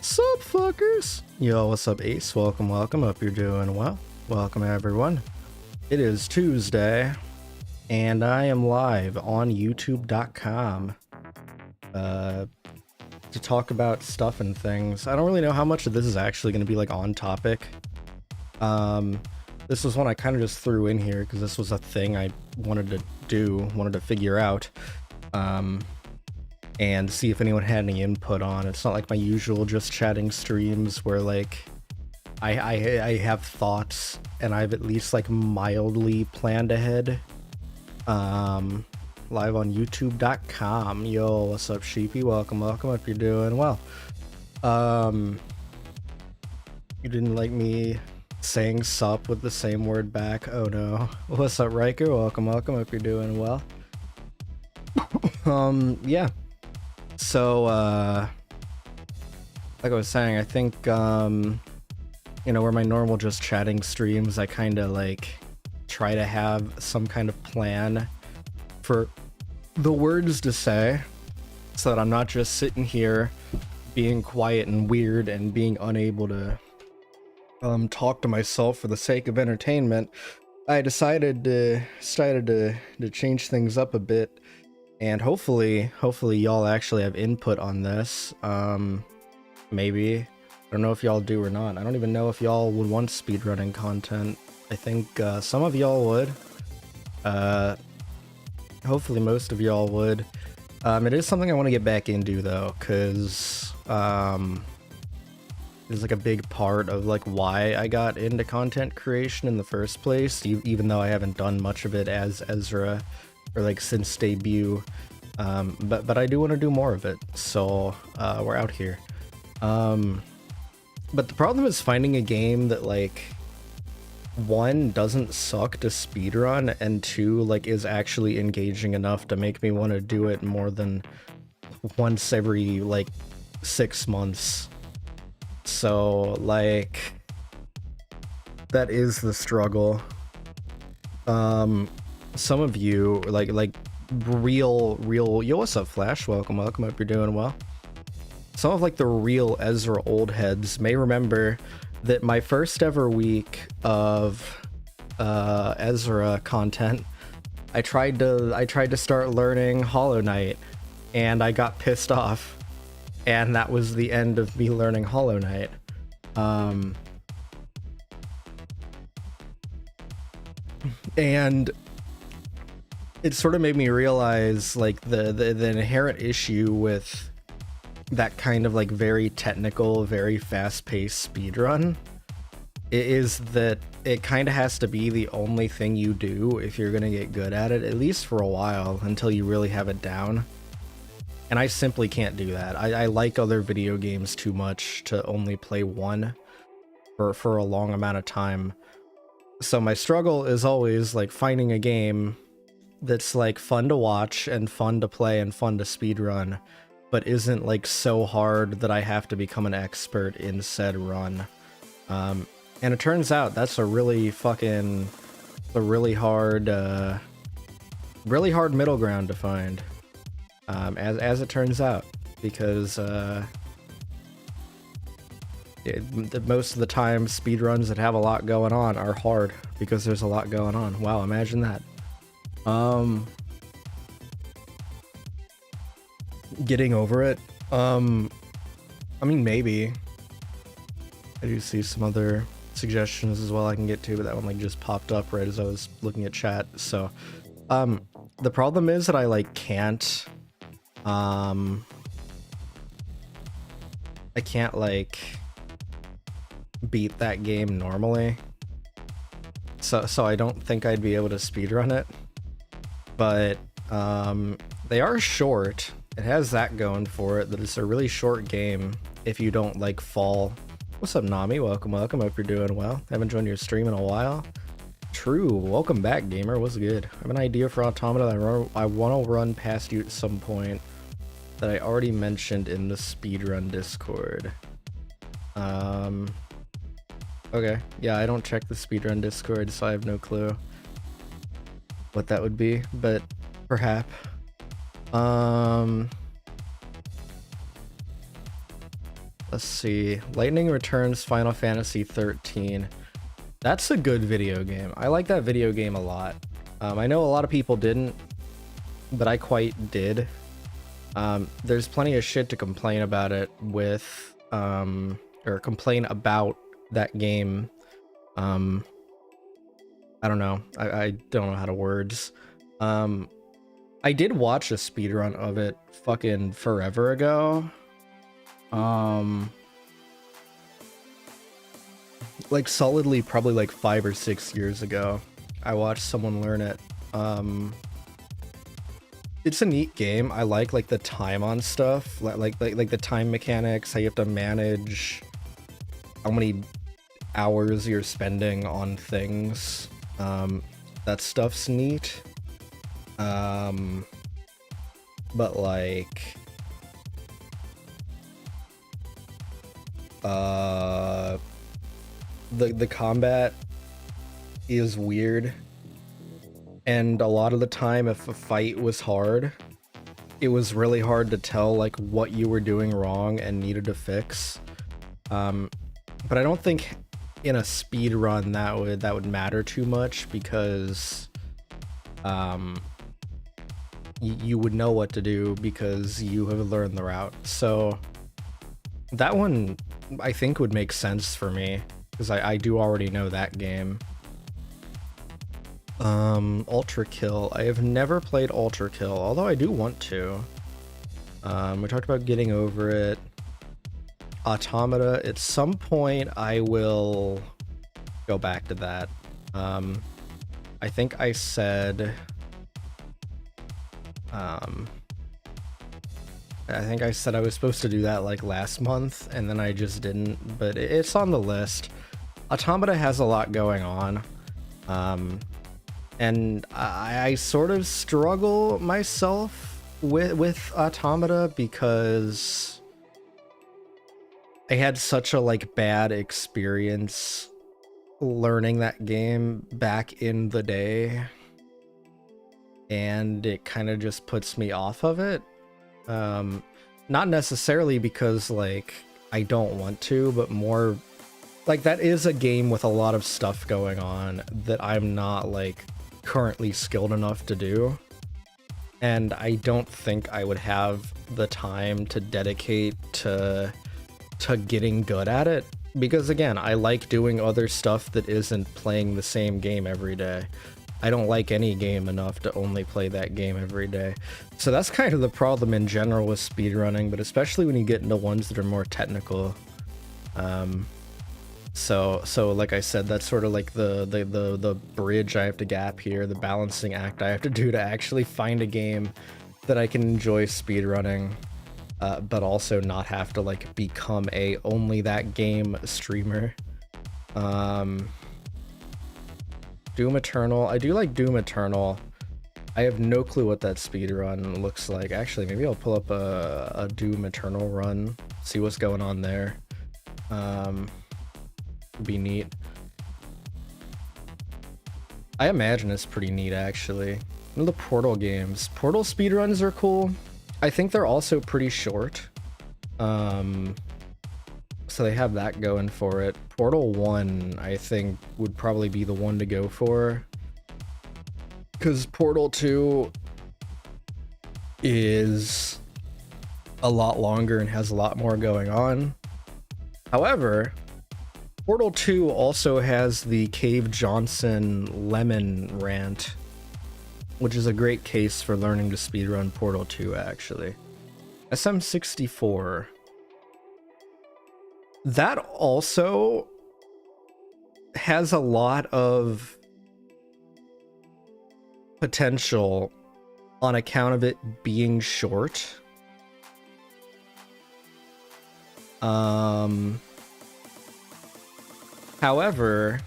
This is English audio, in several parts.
Sup, fuckers? Yo, what's up, Ace? Welcome. Hope you're doing well. Welcome, everyone. It is Tuesday, and I am live on YouTube.com to talk about stuff and things. I don't really know how much of this is actually going to be, like, on topic. This was one I kind of just threw in here because this was a thing I wanted to figure out. And see if anyone had any input on. It's not like my usual just chatting streams where like I have thoughts and I've at least like mildly planned ahead. Live on youtube.com. Yo, what's up, sheepy? Welcome. Hope you're doing well. You didn't like me saying sup with the same word back. Oh no. What's up, Riker? Welcome. Hope you're doing well. Yeah. So, like I was saying, I think, you know, where my normal just chatting streams, I kind of, like, try to have some kind of plan for the words to say, so that I'm not just sitting here being quiet and weird and being unable to, talk to myself for the sake of entertainment. I decided to change things up a bit. And hopefully y'all actually have input on this. Maybe. I don't know if y'all do or not. I don't even know if y'all would want speedrunning content. I think some of y'all would. Hopefully most of y'all would. It is something I want to get back into though, because it's like a big part of like why I got into content creation in the first place, even though I haven't done much of it as Ezra or like since debut, but I do want to do more of it, so we're out here. But the problem is finding a game that like one, doesn't suck to speedrun, and two, like is actually engaging enough to make me want to do it more than once every like 6 months. So like that is the struggle. Some of you like real yo, what's up, Flash? Welcome. Hope you're doing well. Some of like the real Ezra old heads may remember that my first ever week of Ezra content, I tried to start learning Hollow Knight, and I got pissed off, and that was the end of me learning Hollow Knight. And it sort of made me realize like the inherent issue with that kind of like very technical, very fast-paced speedrun is that it kind of has to be the only thing you do if you're gonna get good at it, at least for a while, until you really have it down. And I simply can't do that. I like other video games too much to only play one for a long amount of time. So my struggle is always like finding a game that's like fun to watch and fun to play and fun to speedrun, but isn't like so hard that I have to become an expert in said run. And it turns out that's a really hard middle ground to find. As it turns out, because most of the time speedruns that have a lot going on are hard because there's a lot going on. Wow, imagine that. Getting over it. I mean, maybe. I do see some other suggestions as well I can get to, but that one like just popped up right as I was looking at chat. So, the problem is that I like can't, I can't like beat that game normally. So I don't think I'd be able to speedrun it. But they are short. It has that going for it, that it's a really short game if you don't like fall. What's up, Nami? Welcome. Hope you're doing well. Haven't joined your stream in a while. True. Welcome back, gamer. What's good? I have an idea for Automata that I want to run past you at some point that I already mentioned in the Speedrun Discord. Okay. Yeah, I don't check the Speedrun Discord, so I have no clue what that would be, but perhaps. Let's see. Lightning Returns Final Fantasy 13. That's a good video game. I like that video game a lot. I know a lot of people didn't, but I quite did. There's plenty of shit to complain about it with, or complain about that game. I don't know. I don't know how to words. I did watch a speedrun of it fucking forever ago. Like solidly probably like 5 or 6 years ago. I watched someone learn it. It's a neat game. I like the time on stuff, like the time mechanics, how you have to manage how many hours you're spending on things. That stuff's neat. But like the combat is weird, and a lot of the time if a fight was hard, it was really hard to tell like what you were doing wrong and needed to fix. But I don't think in a speed run that would matter too much, because you would know what to do because you have learned the route. So that one I think would make sense for me, because I do already know that game. Ultra Kill. I have never played Ultra Kill, although I do want to. We talked about getting over it. Automata. At some point I will go back to that. I think I said I was supposed to do that like last month, and then I just didn't, but it's on the list. Automata has a lot going on, and I sort of struggle myself with Automata because I had such a like bad experience learning that game back in the day, and it kind of just puts me off of it. Not necessarily because like I don't want to, but more like that is a game with a lot of stuff going on that I'm not like currently skilled enough to do, and I don't think I would have the time to dedicate to getting good at it, because again, I like doing other stuff that isn't playing the same game every day. I don't like any game enough to only play that game every day. So that's kind of the problem in general with speedrunning, but especially when you get into ones that are more technical. So like I said, that's sort of like the bridge I have to gap here, the balancing act I have to do to actually find a game that I can enjoy speedrunning, but also not have to like become a only that game streamer. Doom Eternal. I do like Doom Eternal. I have no clue what that speedrun looks like. Actually, maybe I'll pull up a Doom Eternal run, see what's going on there. Would be neat. I imagine it's pretty neat, actually. One of the Portal games. Portal speedruns are cool. I think they're also pretty short. So they have that going for it. Portal 1, I think, would probably be the one to go for, because Portal 2 is a lot longer and has a lot more going on. However, Portal 2 also has the Cave Johnson Lemon rant, which is a great case for learning to speedrun Portal 2, actually. SM64. That also has a lot of potential on account of it being short. However,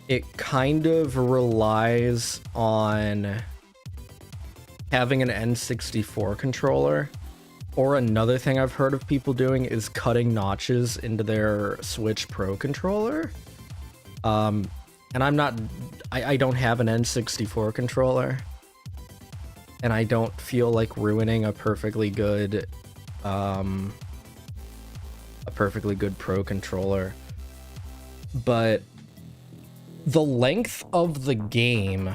it kind of relies on having an N64 controller. Or another thing I've heard of people doing is cutting notches into their Switch Pro controller. And I don't have an N64 controller, and I don't feel like ruining a perfectly good a perfectly good pro controller. But the length of the game,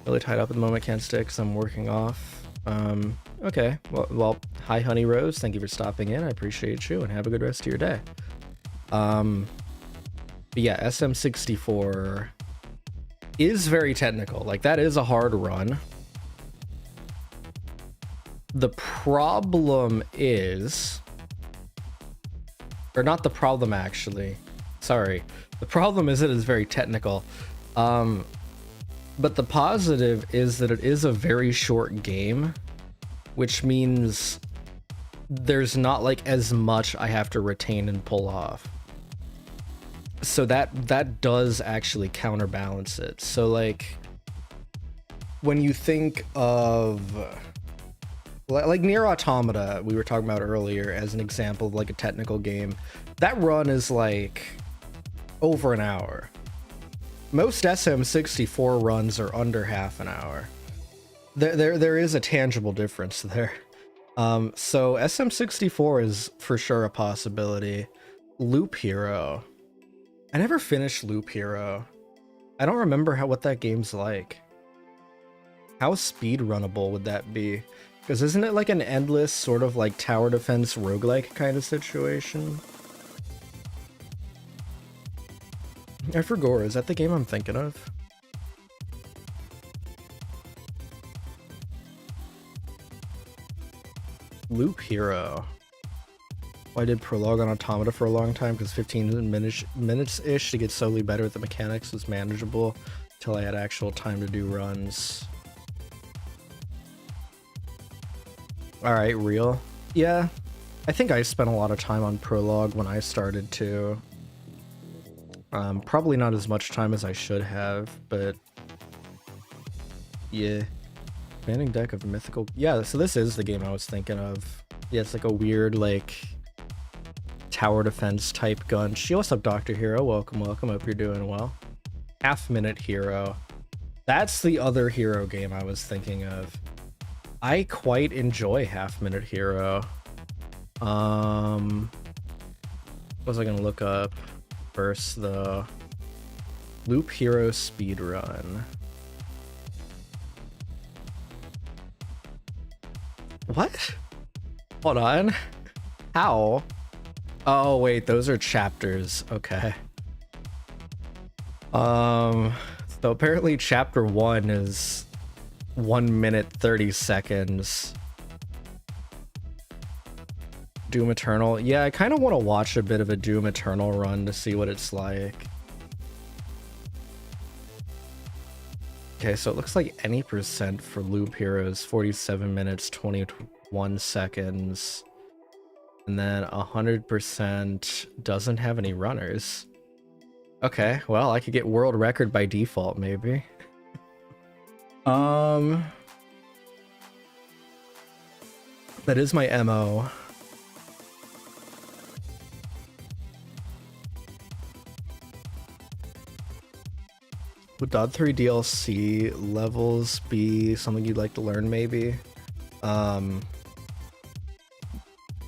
really tied up at the moment, can't stick because I'm working off. Okay, well, hi Honey Rose, thank you for stopping in, I appreciate you, and have a good rest of your day. But yeah, SM64 is very technical. Like, that is a hard run. The problem is, or not the problem actually, sorry. The problem is it is very technical. But the positive is that it is a very short game, which means there's not like as much I have to retain and pull off. So that does actually counterbalance it. So like when you think of like Nier Automata, we were talking about earlier as an example of like a technical game, that run is like over an hour. Most SM64 runs are under half an hour. There is a tangible difference there. So SM64 is for sure a possibility. Loop Hero. I never finished Loop Hero. I don't remember what that game's like. How speedrunnable would that be? Because isn't it like an endless sort of like tower defense roguelike kind of situation? I forgot, is that the game I'm thinking of? Loop Hero. Well, I did prologue on Automata for a long time because 15 minutes-ish to get slowly better with the mechanics was manageable until I had actual time to do runs. Alright, real. Yeah, I think I spent a lot of time on prologue when I started too. Probably not as much time as I should have, but yeah. Commanding deck of mythical. Yeah, so this is the game I was thinking of. Yeah, it's like a weird, like, tower defense type gun. What's up, Dr. Hero? Welcome, welcome. Hope you're doing well. Half-Minute Hero. That's the other Hero game I was thinking of. I quite enjoy Half-Minute Hero. What was I gonna look up first, though? Loop Hero Speedrun. What? Hold on. How? Oh, wait, those are chapters. Okay. So apparently chapter 1 is 1 minute 30 seconds. Doom Eternal. Yeah, I kind of want to watch a bit of a Doom Eternal run to see what it's like. Okay, so it looks like any percent for Loop Heroes, 47 minutes, 21 seconds. And then 100% doesn't have any runners. Okay, well, I could get world record by default, maybe. That is my MO. Would Dod 3 DLC levels be something you'd like to learn, maybe?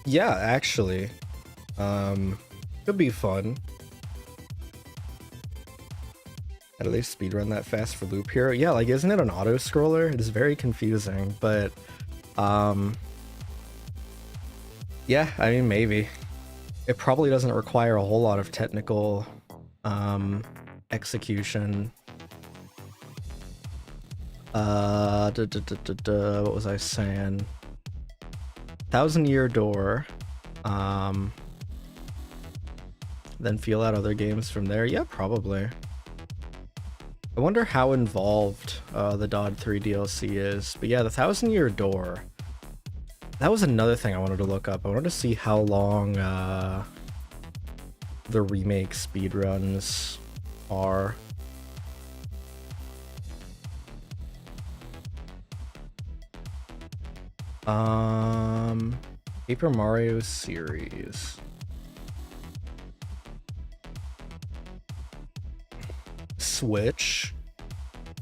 Yeah, actually. Could be fun. At least speedrun that fast for Loop Hero. Yeah, like, isn't it an auto-scroller? It is very confusing, but... yeah, I mean, maybe. It probably doesn't require a whole lot of technical execution. What was I saying? 1000-Year Door. Then feel out other games from there. Yeah, probably. I wonder how involved the Dod 3 DLC is. But yeah, the 1000-Year Door. That was another thing I wanted to look up. I wanted to see how long the remake speedruns are. Paper Mario series. Switch.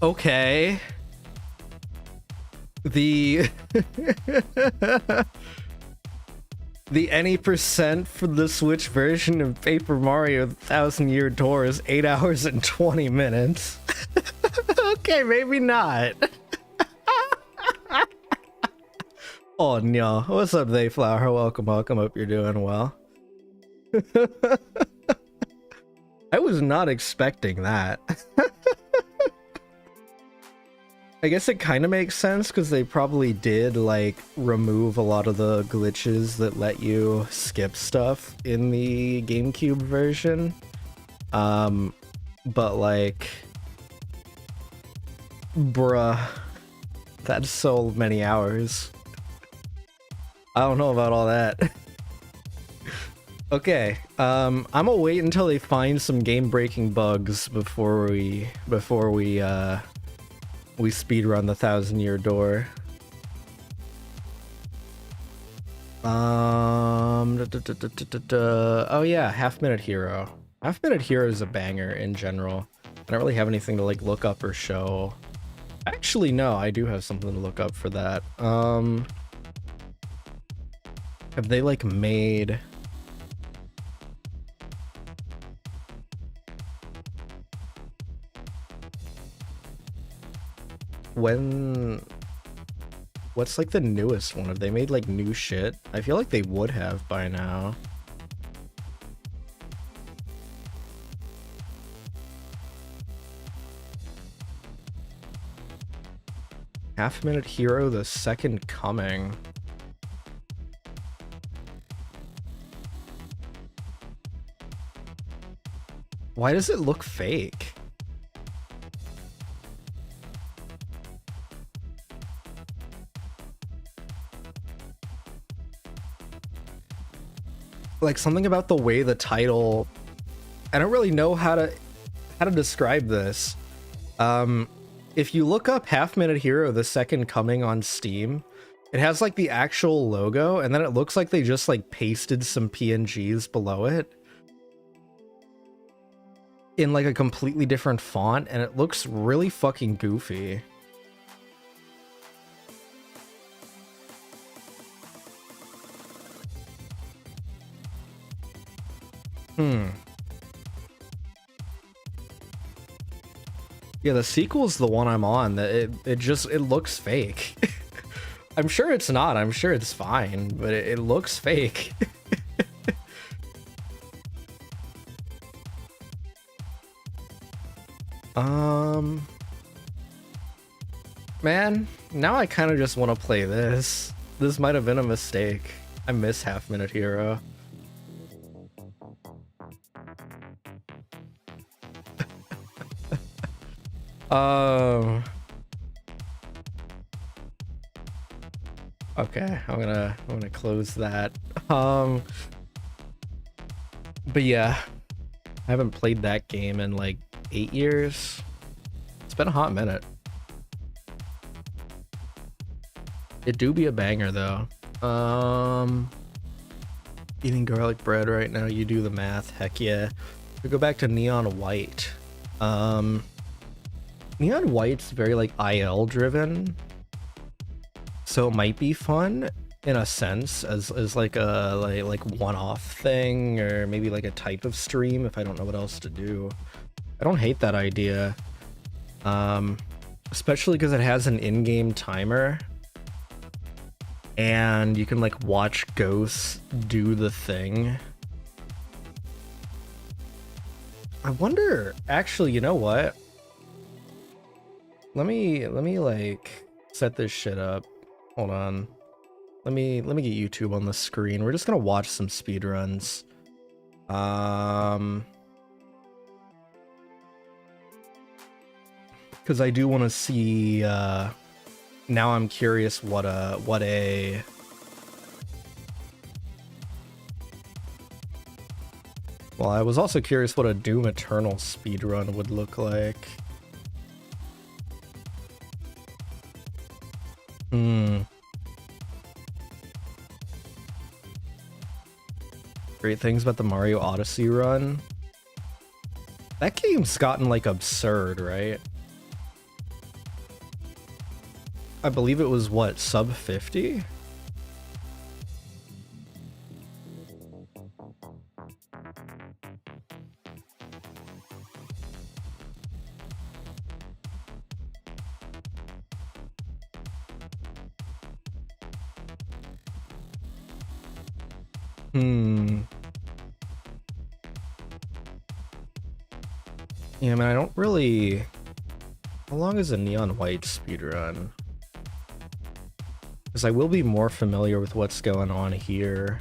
Okay. The The any percent for the Switch version of Paper Mario The 1000-Year Door is 8 hours and 20 minutes. Okay, maybe not. Oh no. What's up, Dayflower? Welcome, welcome. Hope you're doing well. I was not expecting that. I guess it kind of makes sense because they probably did like remove a lot of the glitches that let you skip stuff in the GameCube version. But like, bruh, that's so many hours. I don't know about all that. Okay, I'm gonna wait until they find some game-breaking bugs before we speedrun the 1000-Year Door. Oh yeah, Half Minute Hero. Half Minute Hero is a banger in general. I don't really have anything to like look up or show. Actually, no, I do have something to look up for that. Have they like made... What's like the newest one? Have they made like new shit? I feel like they would have by now. Half Minute Hero: The Second Coming. Why does it look fake? Like something about the way the title, I don't really know how to describe this. If you look up Half Minute Hero: The Second Coming on Steam, it has like the actual logo and then it looks like they just like pasted some PNGs below it in like a completely different font, and it looks really fucking goofy. Yeah, the sequel's the one I'm on. That it looks fake. I'm sure it's not. I'm sure it's fine, but it looks fake. Man, now I kind of just want to play this. This might have been a mistake. I miss Half Minute Hero. Okay, I'm gonna close that. But yeah, I haven't played that game in like 8 years. It's been a hot minute. It do be a banger though. Eating garlic bread right now, you do the math. Heck yeah. We go back to Neon White. Neon White's very like IL driven, so it might be fun in a sense as like a like one-off thing, or maybe like a type of stream if I don't know what else to do. I don't hate that idea, especially because it has an in-game timer and you can like watch ghosts do the thing. I wonder, actually, you know what? Let me like set this shit up. Hold on. Let me get YouTube on the screen. We're just gonna watch some speedruns. Because I do want to see. Now I'm curious what a. Well, I was also curious what a Doom Eternal speedrun would look like. Great things about the Mario Odyssey run. That game's gotten like absurd, right? I believe it was what, sub 50? Hmm. Yeah, I mean, I don't really... How long is a neon white speedrun? Because I will be more familiar with what's going on here.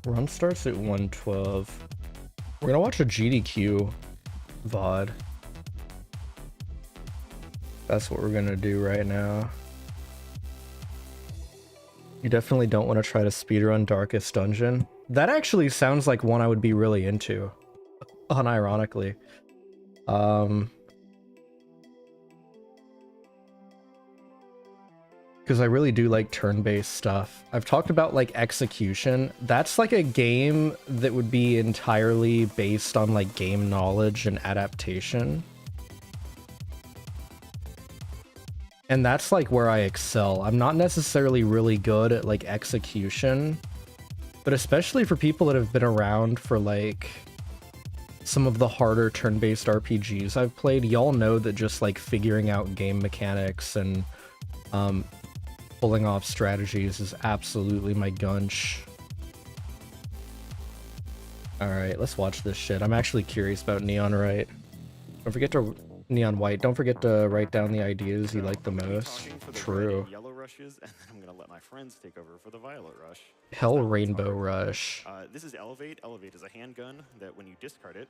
Run starts at 112. We're gonna watch a GDQ VOD. That's what we're gonna do right now. You definitely don't want to try to speedrun Darkest Dungeon. That actually sounds like one I would be really into, unironically. Because I really do like turn-based stuff. I've talked about like Execution. That's like a game that would be entirely based on like game knowledge and adaptation. And that's like where I excel. I'm not necessarily really good at like execution, but especially for people that have been around for like some of the harder turn-based RPGs I've played, y'all know that just like figuring out game mechanics and pulling off strategies is absolutely my gunch. Alright, let's watch this shit. I'm actually curious about Neon White. Don't forget to Neon White. Don't forget to write down the ideas you like the most. True. Yellow rushes, and then I'm gonna let my friends take over for the violet rush. Hell Rainbow Rush. This is Elevate. Elevate is a handgun that when you discard it.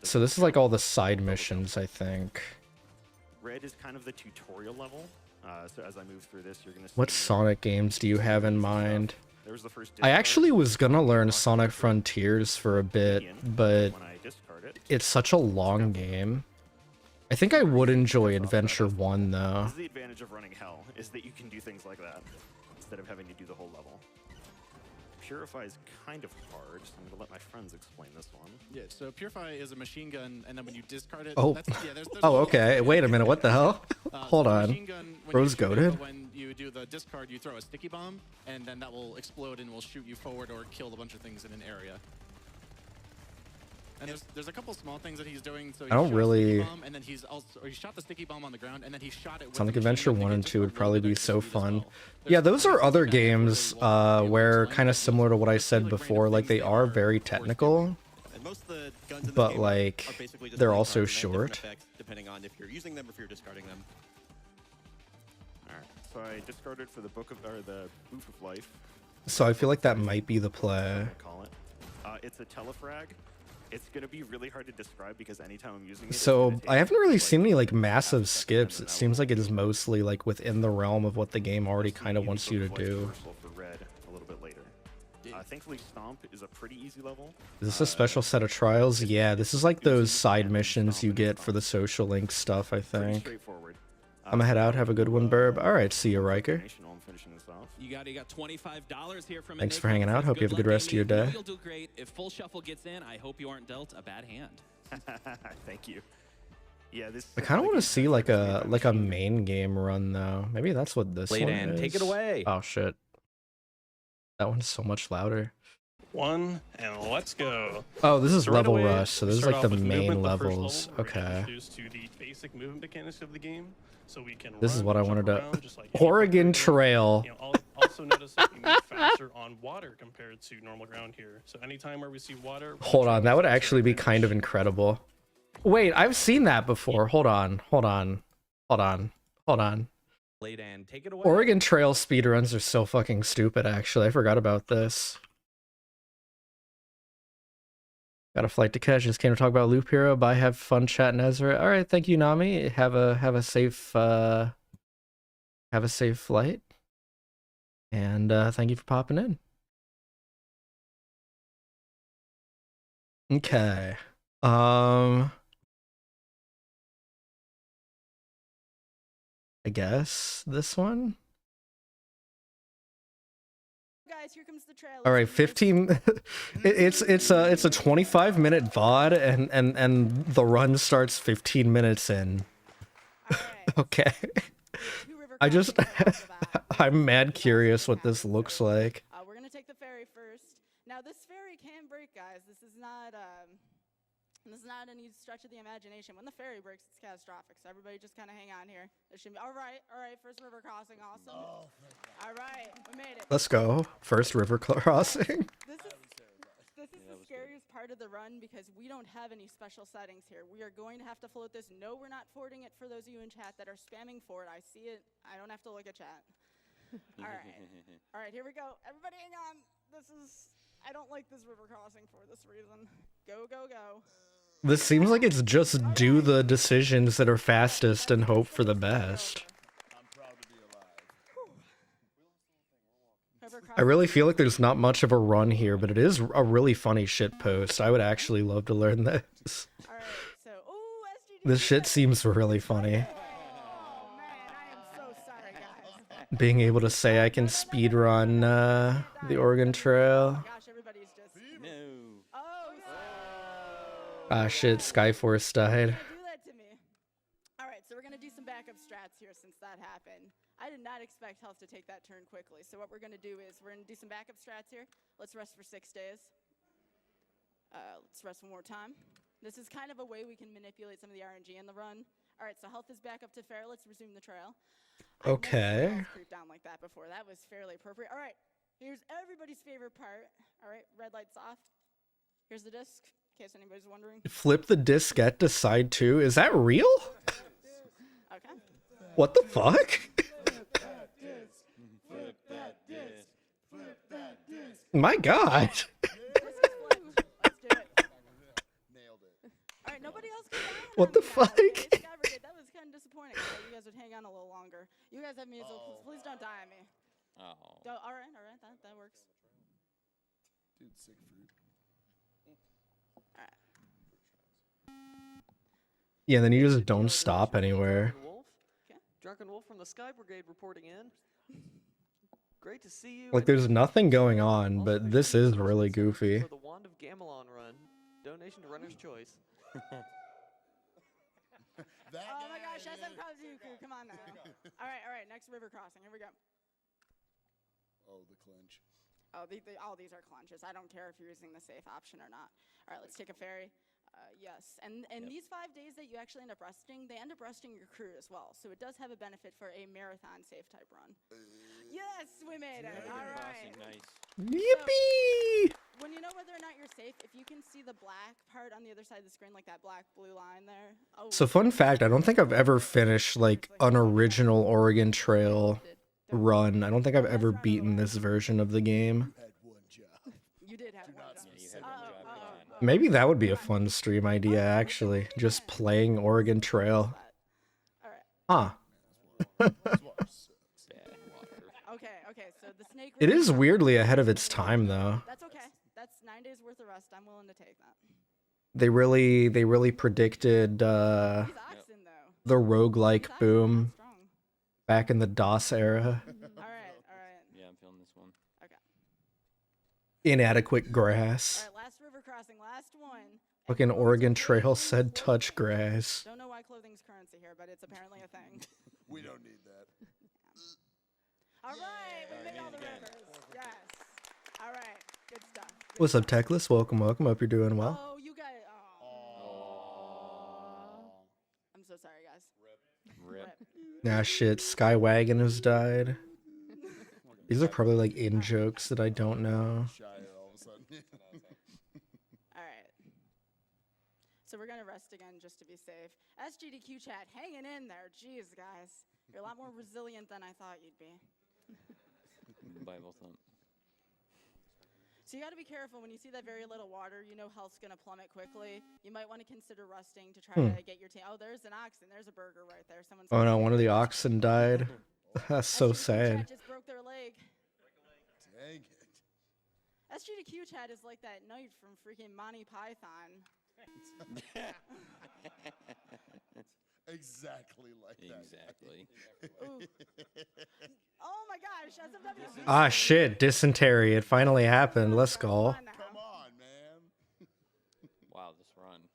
So this is like all the side missions, I think. Red is kind of the tutorial level. So as I move through this, you're gonna see... What Sonic games do you have in mind? There's the first I actually was gonna learn Sonic Frontiers for a bit, but it's such a long game. I think I would enjoy Adventure 1 though. This is the advantage of running Hell, is that you can do things like that instead of having to do the whole level. Purify is kind of hard, so I'm gonna let my friends explain this one. Yeah, so Purify is a machine gun, and then when you discard it, oh, there's oh, okay. Wait a minute, what the hell? Hold on. Rose goated. When you do the discard, you throw a sticky bomb, and then that will explode and will shoot you forward or kill a bunch of things in an area. And there's a couple small things that he's doing. So he I don't really. Bomb, and then he shot the sticky bomb on the ground, and then he shot it. With Sonic Adventure 1 and 2 would probably be so fun. Yeah, those are other games where, kind of similar to what I said before, like they are very technical, but like they're also short. Depending on if you're using them or if you're discarding them. All right, so I discarded for the the Booth of Life. So I feel like that might be the play. Call it. It's a telefrag. It's gonna be really hard to describe because anytime I'm using it. So I haven't really seen any like massive skips. It seems like it is mostly like within the realm of what the game already kind of wants you to do. For red a little bit later. Thankfully, Stomp is a pretty easy level. Is this a special set of trials? Yeah, this is like those side missions you get for the social link stuff, I think. I'm gonna head out. Have a good one, Burb. All right, see you, Riker. You got $25 here from Thanks for hanging out. Hope you have a good rest of your day. You'll do great. If full shuffle gets in, I hope you aren't dealt a bad hand. Thank you. Yeah, this. I kind of want to see like a main game run though. Maybe that's what this one is. Take it away. Oh shit. That one's so much louder. One and let's go. Oh, this is So right level away, rush. So this is start like off the with main movement, the first levels. level. We're Okay. introduced to the basic movement mechanics of the game, so we can. This is what I wanted to. like Oregon Trail. You know, also notice that we move faster on water compared to normal ground here. So anytime where we see water. Hold on, that would actually be kind of incredible. Wait, I've seen that before. Hold on. Take it away. Oregon Trail speedruns are so fucking stupid, actually. I forgot about this. Got a flight to catch. Just came to talk about Loop Hero. Bye, have fun chatting, Ezra. All right, thank you, Nami. Have a safe flight. And thank you for popping in. Okay. I guess this one. Guys, here comes the trailer. All right, 15. it's a 25-minute VOD, and the run starts 15 minutes in. Alright. Okay. Two river I just, crossings right off the bat. I'm mad curious what this looks like. We're gonna take the ferry first. Now this ferry can break, guys. This is not any stretch of the imagination. When the ferry breaks, it's catastrophic. So everybody just kind of hang on here. There should be all right. First river crossing, awesome. All right, we made it. Let's go. First river crossing. This is the scariest part of the run because we don't have any special settings here. We are going to have to float this. No, we're not forwarding it for those of you in chat that are spamming for it. I see it. I don't have to look at chat. All right. All right, here we go. Everybody hang on. I don't like this river crossing for this reason. Go, go, go. This seems like it's just do the decisions that are fastest and hope for the best. I really feel like there's not much of a run here, but it is a really funny shit post. I would actually love to learn this. All right, so, ooh, SGD. This shit seems really funny. Oh, man, I am so sorry, guys. Being able to say I can speedrun the Oregon Trail. Oh, gosh, everybody's just... No. Oh, Ah shit, Skyforce died. do that to me. All right, so we're going to do some backup strats here since that happened. I did not expect health to take that turn quickly. So what we're going to do is we're going to do some backup strats here. Let's rest for 6 days. Let's rest one more time. This is kind of a way we can manipulate some of the RNG in the run. All right, so health is back up to fair. Let's resume the trail. Okay. I've never seen health creep down like that before. That was fairly appropriate. All right, here's everybody's favorite part. All right, red light's off. Here's the disc, in case anybody's wondering. Flip the diskette to side 2. Is that real? Okay. What the fuck? My god. Let's do it. Nailed it. All right, nobody else can die. What the fuck? That was kind of disappointing. I thought you guys would hang on a little longer. You guys have me, so please don't die on me. Oh. All right, that works. Dude, sick fruit. All right. Yeah, then you just don't stop anywhere. Drunken Wolf from the Sky Brigade reporting in. Great to see you. Like, there's nothing going on, but this is really goofy. For the Wand of Gamelon run. Donation to Runner's Choice. Oh my gosh, SM Kazuku, come on now. All right, next river crossing. Here we go. Oh, the clinch. Oh, all these are clunches. I don't care if you're using the safe option or not. All right, let's take a ferry. Yes, and these 5 days that you actually end up resting, they end up resting your crew as well. So it does have a benefit for a marathon safe type run. Yes, we made it. All right. Nice. Yippee! When you know whether or not you're safe, if you can see the black part on the other side of the screen, like that black-blue line there. Oh, So fun fact, I don't think I've ever finished like an original Oregon Trail run. I don't think I've ever beaten this version of the game. Had one job. you did have one. You had one job done. Maybe that would be a fun stream idea, actually. Just playing Oregon Trail. All right. Huh. Okay, so the snake... It is weirdly ahead of its time, though. That's okay. That's 9 days worth of rest. I'm willing to take that. They really predicted He's oxen, though. the roguelike He's oxen, boom not strong. back in the DOS era. All right. Yeah, I'm feeling this one. Okay. Inadequate grass. All right, last river crossing, last one. Fucking Oregon Trail said touch grass. Don't know why clothing's currency here, but it's apparently a thing. We don't need that. All right, we made all the rivers. Yes. All right, good stuff. Good What's up, stuff. Techless? Welcome. Hope you're doing well. Oh, you got it. Oh. I'm so sorry, guys. Rip. Nah, shit. Skywagon has died. These are probably like in jokes that I don't know. Shy all of a sudden. All right. So we're gonna rest again just to be safe. SGDQ chat, hanging in there. Jeez, guys, you're a lot more resilient than I thought you'd be. Bible thump. So you got to be careful when you see that very little water. You know health's gonna plummet quickly. You might want to consider resting to try to get your team. Oh, there's an oxen. There's a burger right there. Someone's. Oh no, one of the oxen died. That's so SGDQ sad. chat just broke their leg. Dang it. SGDQ chat is like that knight from freaking Monty Python. Exactly like that. Exactly. Ooh. Oh my gosh, SFW. Ah shit, dysentery. It finally happened. Let's go. Come on, man. Wow, this run.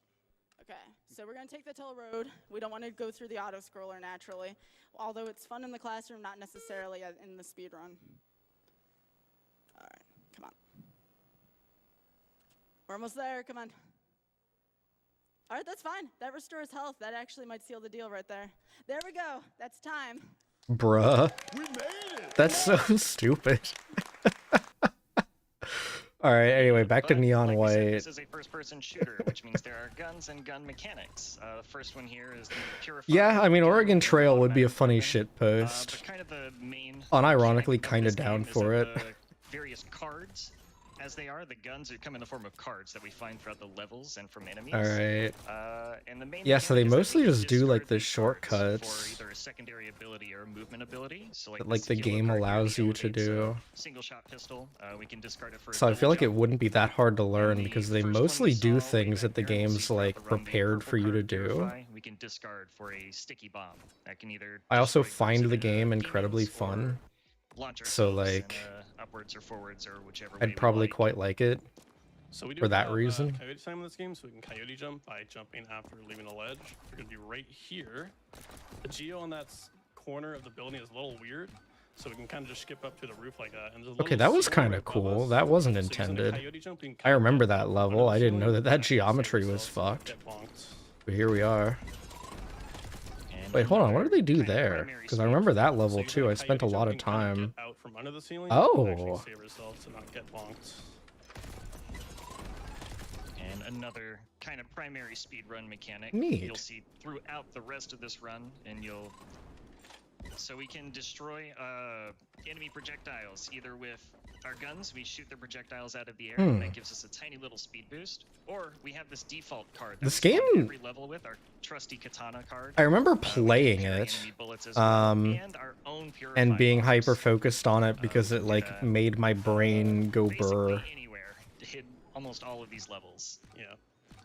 Okay, so we're gonna to take the toll road. We don't want to go through the auto scroller naturally, although it's fun in the classroom, not necessarily in the speed run. All right, come on. We're almost there. Come on. All right, that's fine. That restores health. That actually might seal the deal right there. There we go. That's time. Bruh. We made it! That's so stupid. Alright, anyway, back to Neon like we said, White. this is a first-person shooter, which means there are guns and gun mechanics. The first one here is the Purified. Yeah, I mean, Oregon Trail would be a automatic funny weapon. shit post. But kind of the main Unironically, mechanic of kinda this down game is for that it. the various cards, as they are, the guns come in the form of cards that we find throughout the levels and from enemies. Alright. And the main Yeah, so they mechanic is that mostly we can just do, like, discard the these cards shortcuts for either a secondary ability or a movement ability. So like, that, like, this the Halo game card here allows you to elevates a do. single shot pistol. We can discard it for a So I double feel like it jump. wouldn't be that hard to learn And the because they first one mostly we do saw way things that back the there, so game's, throughout like, the run, the prepared purple for you to card do. Purify, we can discard for a sticky bomb that can either I also destroy find groups the of, game demons incredibly or fun, launch so, ourselves in, like, upwards or forwards or whichever way I'd we probably like. quite like it. So we do For that have, reason. coyote time in this game, so we can coyote jump by jumping after leaving a ledge. We're gonna be right here. The geo on that corner of the building is a little weird, so we can kind of just skip up to the roof like that. And there's a Okay, little that was ceiling kind right of above cool. us. That wasn't So using the intended. coyote jump, we can I kind of remember get that under level. the I didn't know ceiling that that and actually save geometry was ourselves and not fucked. get bonked. But here we are. And Wait, hold on. What another do they do kind of there? primary Because I speed remember that So level using too. the I spent a coyote lot jump, of we can kind time. get out from under the ceiling and actually Oh. save ourselves to not get bonked. And another kind of primary speedrun mechanic Neat. you'll see throughout the rest of this run, and you'll... So we can destroy enemy projectiles, either with our guns, we shoot the projectiles out of the air, and that gives us a tiny little speed boost, or we have this default card that This we spawn game- every level with, our trusty katana card. I remember We can playing parry it, enemy bullets as well, and our own and purified being bombs. hyper focused on it because it we like could, made my brain go Basically burr. anywhere to hit almost all of these levels. Yeah.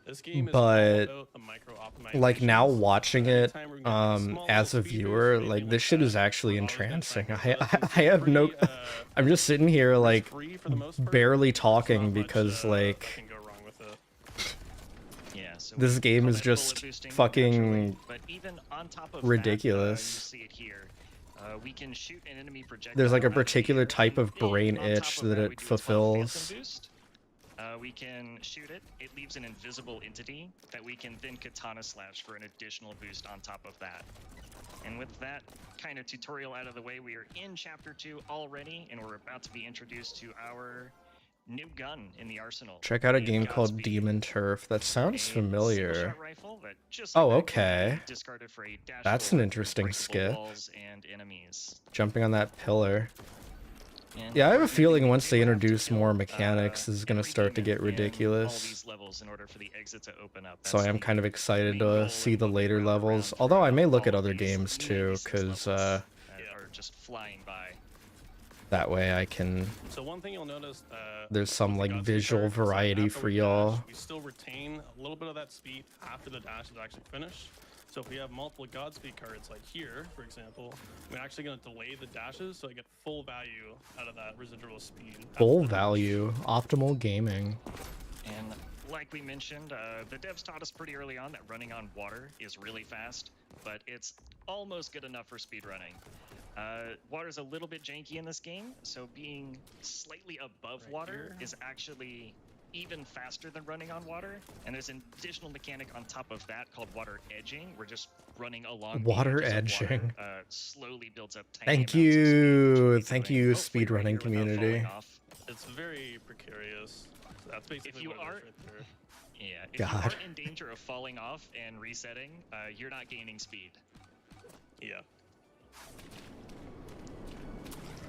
This game is But, all about the micro Like now optimizations. watching it, Anytime we're getting a small as a speed boost viewer, or anything like this shit that, is actually we're always gonna entrancing. try and I get those. I have no. Pretty, I'm just sitting here like free for the most part. barely There's talking not much, because that like can go wrong with it. Yeah, so This we game call is that just bullet boosting, fucking naturally, but even on top of ridiculous. That, you see it here. We can shoot an enemy projectile There's like a out of the particular air, type of and brain on top itch of that we it do what's called fulfills. Phantom Boost. We can shoot it. It leaves an invisible entity that we can then katana slash for an additional boost on top of that. And with that kind of tutorial out of the way, we are in Chapter 2 already, and we're about to be introduced to our new gun in the arsenal. Check out a the game called Godspeed. Demon Turf. That A sounds familiar. single-shot rifle that, just Oh, like that, can okay. be discarded for a dash That's an forward, interesting breakable skip. walls and enemies. Jumping on that pillar. And Yeah, I have a everything feeling we once they do have to introduce kill, more mechanics, this is gonna every start to demon get in ridiculous. all these levels in order for the exit to open up. So That's I am the kind of excited main to goal see and the what we later round levels. around Although I may look all at of other these games too, 96 because levels that are just flying by. that way I can. So one thing you'll notice, There's some with the like Godspeed visual card is that variety after for we y'all. dash, we still retain a little bit of that speed after the dash is actually finished. So if we have multiple Godspeed cards, like here, for example, we're actually going to delay the dashes so I get full value out of that residual speed. after Full the dash. value, optimal gaming. And like we mentioned, the devs taught us pretty early on that running on water is really fast, but it's almost good enough for speedrunning. Water's a little bit janky in this game, so being slightly above Right water here. is actually even faster than running on water. And there's an additional mechanic on top of that called water edging. We're just running along the Water edges of water, edging. slowly builds up tiny Thank amounts of speed, which you, we'll be thank doing you, hopefully right speedrunning here without community. falling off. It's very precarious. So that's basically you what it is are- right there. Yeah, if God. you are in danger of falling off and resetting, you're not gaining speed. Yeah.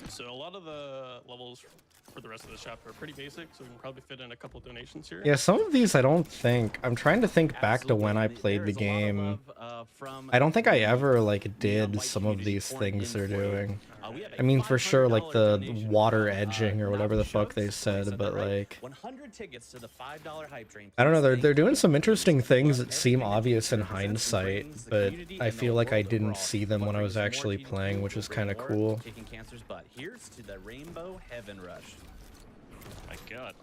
So a lot of the levels for the rest of the chapter are pretty basic, so we can probably fit in a couple donations here. Yeah, some of these I don't think. I'm trying to think back to when I played the game. I don't think I ever like did some of these things they're doing. I mean, for sure, like the water edging or whatever the fuck they said, but like 100 tickets to the $5 hype train. I don't know. They're doing some interesting things that seem obvious in hindsight, but I feel like I didn't see them when I was actually playing, which is kind of cool. Kicking cancer's butt. Here's to the Rainbow Heaven Rush. My God.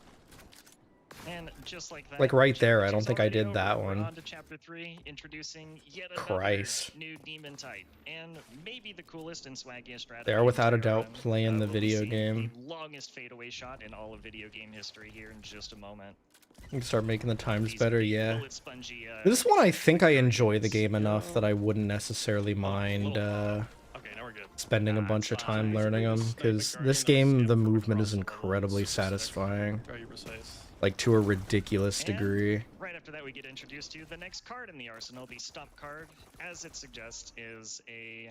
And just like that, Like right chapter there, I 2's don't think I already did over. that We're one. on to chapter 3, introducing yet another Christ. new demon type, and maybe the coolest and swaggiest strategy. They are without a to doubt run. playing the We'll be video seeing game. The longest fadeaway shot in all of video game history here in just a moment. You can start making the times These better, big yeah. bullet spongy, This one I think I quick enjoy the targets. game enough that I wouldn't necessarily mind Okay, now we're good. spending a Nah, bunch of it's time fine. learning them, because this game, the movement is incredibly satisfying, Very precise. like to a ridiculous And degree. right after that, we get introduced to the next card in the arsenal, the Stomp card. As it suggests, is a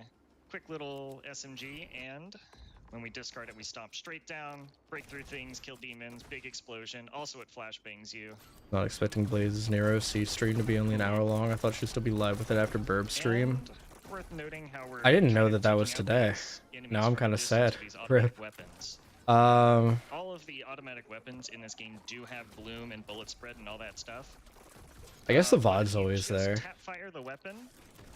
quick little SMG, and when we discard it, we stomp straight down, break through things, kill demons, big explosion. Also, it flashbangs you. Not expecting Blaze's Nero C stream to be only an hour long. I thought she'd still be live with it after Burb stream. And worth noting how we're I didn't know kind that of that was taking out today. these enemies Now I'm from kind a of distance sad. with these automatic Rip. weapons. Um, All of the automatic weapons in this game do have bloom and bullet spread and all that stuff. I guess the But VOD's if you always just there. Tap fire the weapon.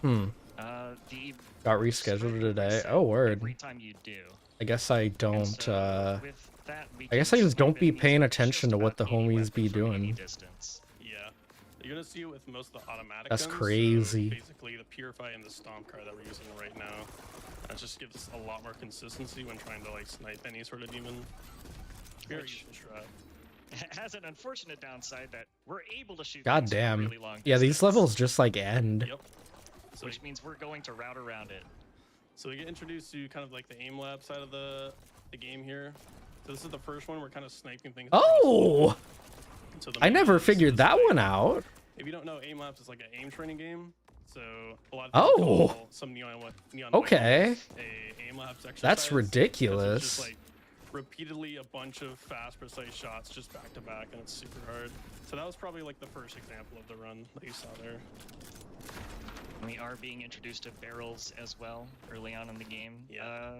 Hmm. The Got rescheduled spread will today. reset Oh, word. Every time you do. I guess I And don't, so with that, we I guess can I just don't scope be enemies paying with attention just to what about the any homies weapon be from any doing. distance. Yeah. You're gonna see it with most of the automatic That's guns, crazy. So basically, the Purify and the Stomp card that we're using right now. That just gives us a lot more consistency when trying to like snipe any sort of demon. Very Which- useful strat. It has an unfortunate downside that we're able to shoot God things from a damn. really long Yeah, these distance, levels just like end. Yep. So which means we're going to route around it. So we get introduced to kind of like the aim lab side of the game here. So this is the first one. We're kind of sniping things. Oh! So the I main never use figured is, that like, one out. If you don't know, aim labs is like an aim training game. So a lot of Oh. people call some neon Okay. a aim labs exercise. That's It's ridiculous. just like repeatedly a bunch of fast, precise shots just back to back, and it's super hard. So that was probably like the first example of the run that you saw there. We are being introduced to barrels as well early on in the game. Yeah.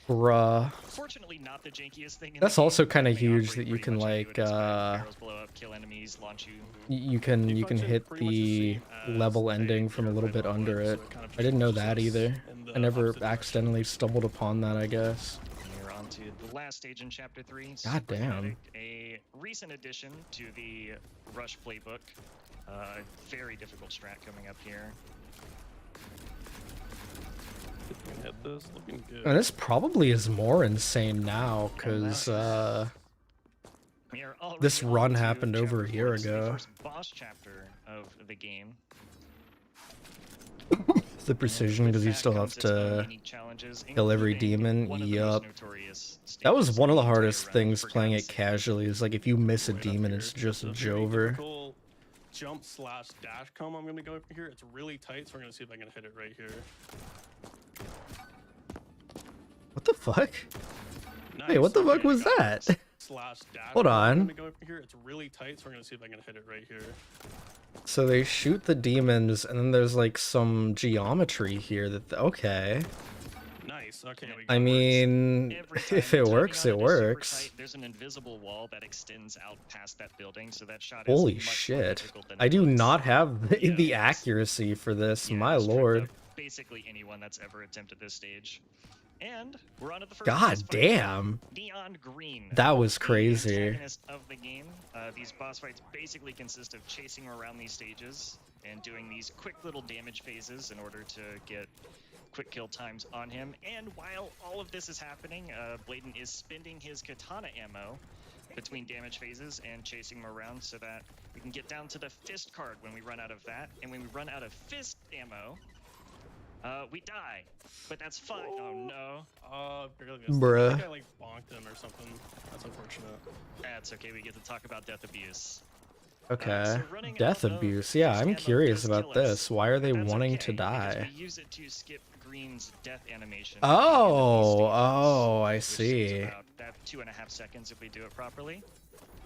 Bruh. Fortunately, not the jankiest thing. That's also kind of huge that you can, like, barrels blow up, kill enemies, launch you. You can function hit pretty much the the same as level a ending from a little Purify bit level under would, so it. kind of I didn't know just that pushes either. in the I never opposite direction. accidentally stumbled upon that, I guess. We're on to the last stage in Chapter 3. God damn. Superkinetic, a recent addition to the Rush playbook. Very difficult strat coming up here. We can hit this, looking good. And this probably is more insane now, because, We are already this on run to happened over Chapter a year 4. This is the ago. first boss chapter of the game. the precision, because you still have to kill every demon. Yup. That was one of the hardest things playing it casually, is like if you miss a Right up demon, here. it's just So a it's a very jover. typical jump slash dash comb I'm gonna go for here. It's really tight, so we're gonna see if I can hit it right here. What the fuck? Nice. Wait, what the Okay, fuck was got that? it. Slash dash Hold comb I'm on. gonna go for here. It's really tight, so we're gonna see if I can hit it right here. So they shoot the demons, and then there's like some geometry here that, okay. Nice. Okay. We I got it. mean, Every time if it timing works, on it is super works. tight. There's an invisible wall that extends out past that building, so that shot is Holy much more shit. difficult than I it do looks. not have the Yeah, it's- accuracy for this, Yeah, my it's tripped lord. up basically anyone that's ever attempted this stage. And we're on to the first God boss fight. damn. Neon Green. That was the crazy. antagonist of the game. These boss fights basically consist of chasing around these stages and doing these quick little damage phases in order to get quick kill times on him. And while all of this is happening, Bladen is spending his katana ammo between damage phases and chasing him around so that we can get down to the fist card when we run out of that. And when we run out of fist ammo, we die. But that's fine. Oh no. Barely missed. Bruh. I think I like bonked him or something. That's unfortunate. That's okay. We get to talk about death abuse. Okay. So running Death out of abuse. Yeah, fist I'm ammo curious does about kill us, this. Why are they but that's wanting okay, to because die? We use it to skip Green's death animation. at the end of these Oh, stages, oh, I which see. takes about that 2.5 seconds if we do it properly.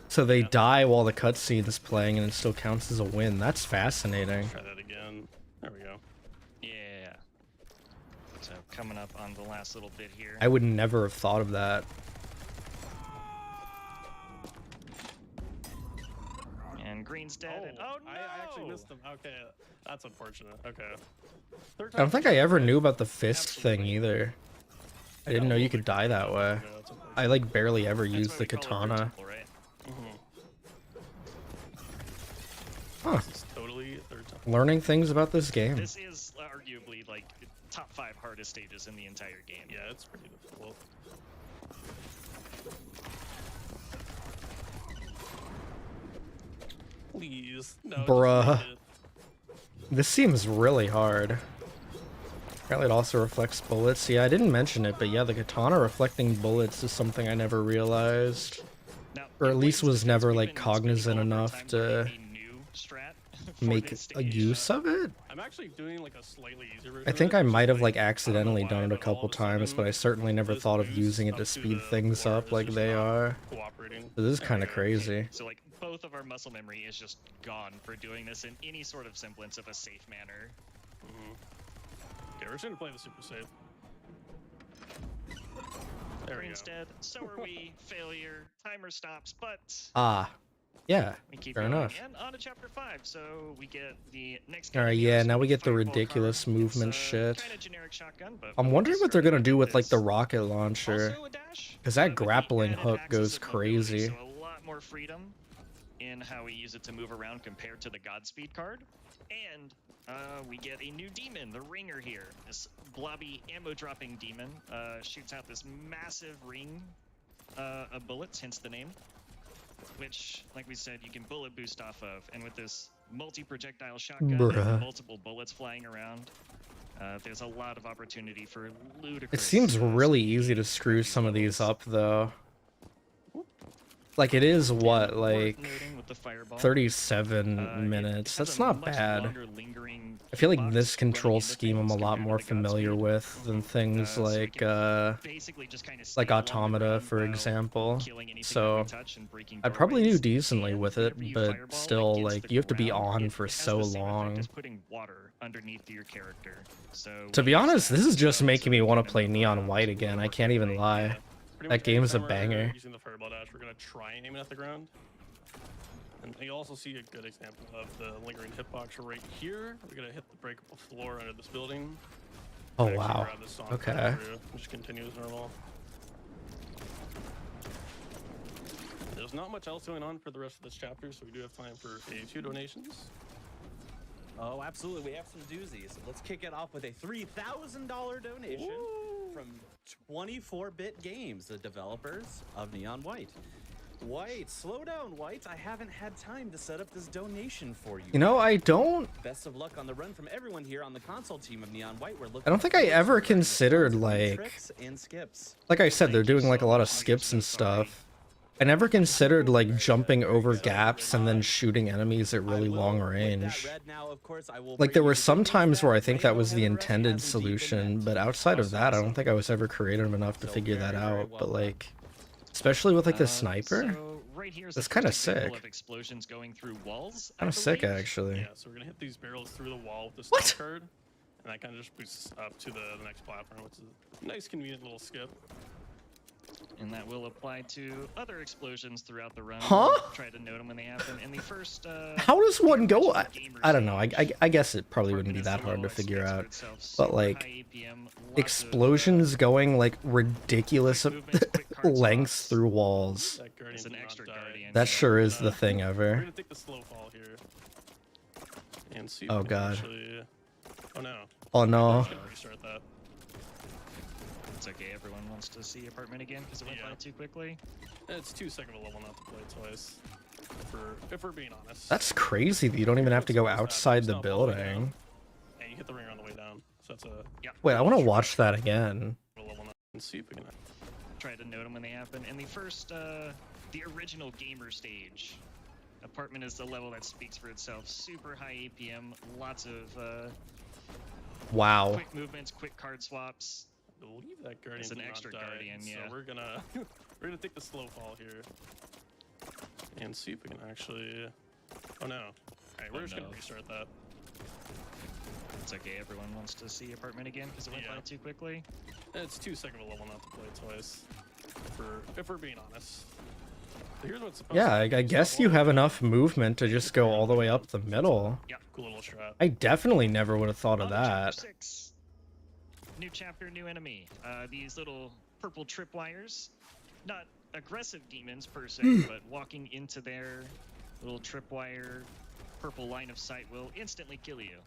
So they Yeah. die while the cutscene is playing and it still counts as a win. That's fascinating. Try that again. There we go. Yeah. So coming up on the last little bit here. I would never have thought of that. And Green's dead. And, oh no! I actually missed him. Okay, that's unfortunate. Okay. I don't think I ever knew about the fist thing either. I didn't know you could die that way. I like barely ever That's use why the we call it Root katana. Temple, right? Huh. This is totally third time. Learning things about this game. This is arguably like top 5 hardest stages in the entire game. Yeah, it's pretty difficult. Please. No, just Bruh. read it. This seems really hard. Apparently it also reflects bullets. Yeah, I didn't mention it, but yeah, the katana reflecting bullets is something I never realized. Now, Or at in least Blade's was defense, never we've like been spending cognizant all of our enough time to creating a new strat for make this a stage. use of it. I'm actually doing like a slightly easier version. I of think it, I which is, might have like, like accidentally I don't know done it why, a but all couple of a times, sudden, but I certainly never this thought of boost using it up to to speed the things floor up is like just they not are. cooperating. So this is There kind we of go. crazy. So like both of our muscle memory is just gone for doing this in any sort of semblance of a safe manner. Okay, we're just gonna play the super safe. There we go. Instead, so are we. Failure. Timer stops, but Ah, yeah, we keep fair going. enough. And on to chapter 5. So we get the next. Alright, yeah, now we get the ridiculous movement shit. Kind of generic shotgun, but I'm we'll wondering what they're start gonna do with like the this. rocket launcher. Also a dash, 'Cause that with the grappling added hook axis goes of mobility, crazy. So a lot more freedom in how we use it to move around compared to the Godspeed card. And we get a new demon, the Ringer here. This blobby ammo-dropping demon shoots out this massive ring of bullets, hence the name. Which, like we said, you can bullet boost off of. And with this multi-projectile shotgun Bruh. and multiple bullets flying around, there's a lot of opportunity for ludicrous. It seems really easy to screw some of these up though. Like it is what, like Noting with the fireball. 37 minutes. That's not bad. I feel like this control scheme I'm a lot more familiar with than things like Automata, for example. So I probably do decently with it, but still, like, you have to be on for so long. Putting water underneath your character. So To be honest, this is just making me want to play Neon White again. I can't even lie. Pretty That much game is a every time we're banger. Using the fireball dash, we're gonna try and aim it at the ground. And you also see a good example of the lingering hitbox right here. We're gonna hit the breakable floor under this building. Oh Actually wow. grab this song Okay. through, just continue as normal. There's not much else going on for the rest of this chapter, so we do have time for a few donations. Oh, absolutely. We have some doozies. Let's kick it off with a $3,000 donation from 24-Bit Games, the developers of Neon White. White, slow down, White. I haven't had time to set up this donation for you. You know, I don't Best of luck on the run from everyone here on the console team of Neon White. We're looking I don't think I ever for considered, like tricks and skips. I said, they're doing like a lot of skips and stuff. I never considered like jumping over gaps and then shooting enemies at really long range. Like there were some times where I think that was the intended solution, but outside of that, I don't think I was ever creative enough to figure that out. But like, especially with like the sniper, So right here's that's the kind of first example sick. Of explosions going through walls. I Kind of sick believe. actually. Yeah, so we're gonna hit these barrels through the wall with this What? stomp card, and that kind of just boosts up to the next platform, which is a nice, convenient little skip. And that will apply to other explosions throughout the run. Huh? We'll try to note them when they happen. In the first, How does one go? gamer I don't know. stage, I guess it probably wouldn't be that hard to figure out. But like, explosions going like ridiculous lengths through walls. That guardian It's an did not extra die. guardian. That sure is the thing We're ever. gonna take the slow fall here. And see if Oh, we can God. actually... Oh no. Oh We're no. just gonna restart that. It's okay. Everyone wants to see apartment again because it went Yeah. by too quickly. It's too sick of a level not to play twice. If we're being honest. That's crazy that you don't even have to go outside the building. And you hit the ringer on the way down. So that's a Wait, I want to watch that again. level 9. And see if we can... Try to note them when they happen. In the first, the original gamer stage, apartment is the level that speaks for itself. Super high APM, lots of Wow. quick movements, quick card swaps. I believe that guardian It's an did not extra die, guardian, so yeah. we're gonna take the slow fall here. And see if we can actually... Oh no. Alright, we're just gonna restart that. It's okay. Everyone wants to see apartment again because it went by too quickly. It's too sick of a level not to play twice. If we're being honest. So here's what's supposed Yeah, to I guess you have enough movement to just go all the way up the middle. Yeah. Cool little strat. I definitely never would have thought of On to chapter that. 6. New chapter, new enemy. These little purple tripwires. Not aggressive demons per se, but walking into their little tripwire purple line of sight will instantly kill you.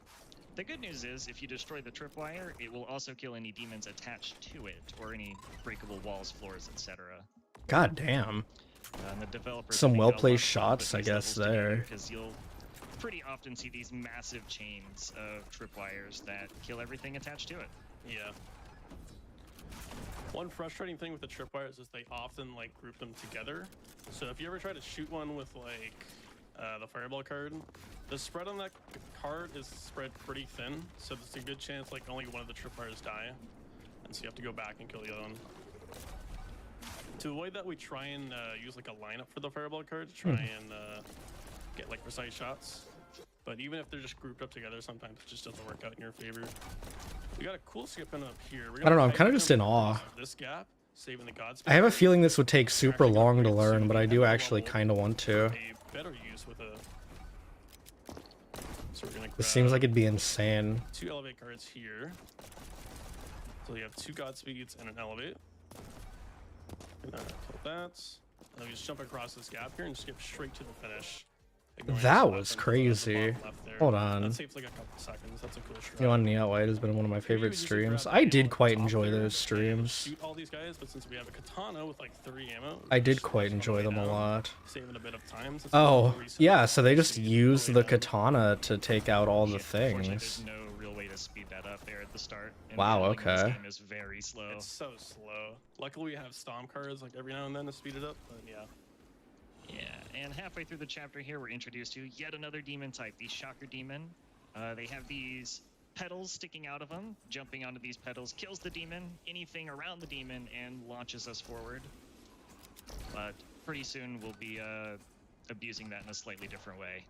The good news is, if you destroy the tripwire, it will also kill any demons attached to it, or any breakable walls, floors, etc. God damn. And the developers Some think well-placed a lot of shots, fun I with these guess, levels together, there. because you'll pretty often see these massive chains of tripwires that kill everything attached to it. Yeah. One frustrating thing with the tripwires is they often like group them together. So if you ever try to shoot one with like the fireball card, the spread on that card is spread pretty thin. So there's a good chance like only one of the tripwires die. And so you have to go back and kill the other one. To avoid that, we try and use like a lineup for the fireball card to try and get like precise shots. But even if they're just grouped up together, sometimes it just doesn't work out in your favor. We got a cool skip in up here. I don't know, I'm kind of just in awe. This gap, saving the Godspeed. I have a feeling this would take super long to learn, but I do actually kind of want to. A better use with a. So we're gonna This seems like it'd be insane. 2 elevate cards here. So you have 2 Godspeeds and an elevate. Kill that. And we just jump across this gap here and skip straight to the finish. That was crazy. Hold on. That saves like a couple seconds. That's a cool strat. You know, Neon White has been one of my favorite streams. I did quite enjoy those streams. Shoot all these guys, but since we have a katana with like 3 ammo, I did quite enjoy them a lot. saving a bit of time. Oh, yeah, so they just use the katana to take out all the Unfortunately, things. there's no real way to speed that up there at the start. And Wow, handling this okay. game is very slow. It's so slow. Luckily, we have stomp cards like every now and then to speed it up, but yeah. Yeah, and halfway through the chapter here, we're introduced to yet another demon type, the Shocker Demon. They have these petals sticking out of them. Jumping onto these petals kills the demon, anything around the demon, and launches us forward. But pretty soon we'll be abusing that in a slightly different way.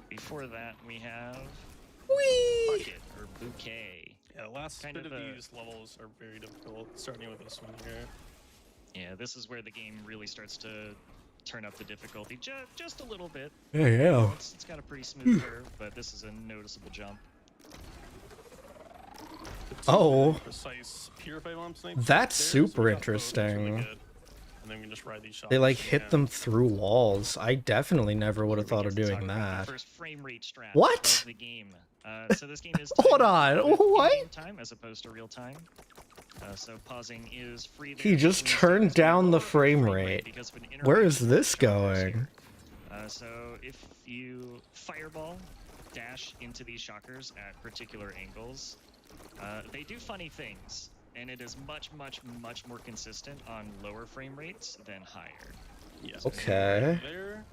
Before that, we have Bucket, or Bouquet. Yeah, the last Kind bit of of a- these levels are very difficult, starting with this one here. Yeah, this is where the game really starts to turn up the difficulty just a little bit. Yeah. It's got a pretty smooth curve, but this is a noticeable jump. Oh. Precise purify bomb snipe. That's There's super got both, it's really interesting. good. And then we can just ride these shots. They like Yeah. hit them through walls. I definitely never would have We thought get of to talk doing about that. the first frame rate strat What? of the game. So this game is Hold timed on, with what? in-game time as opposed to real time. So pausing is free. He there, just but when you turned start to down the lower frame rate. because of an Where is interaction this with the shockers going? here. So if you fireball dash into these shockers at particular angles, they do funny things, and it is much more consistent on lower frame rates than higher. Yes. Okay. There,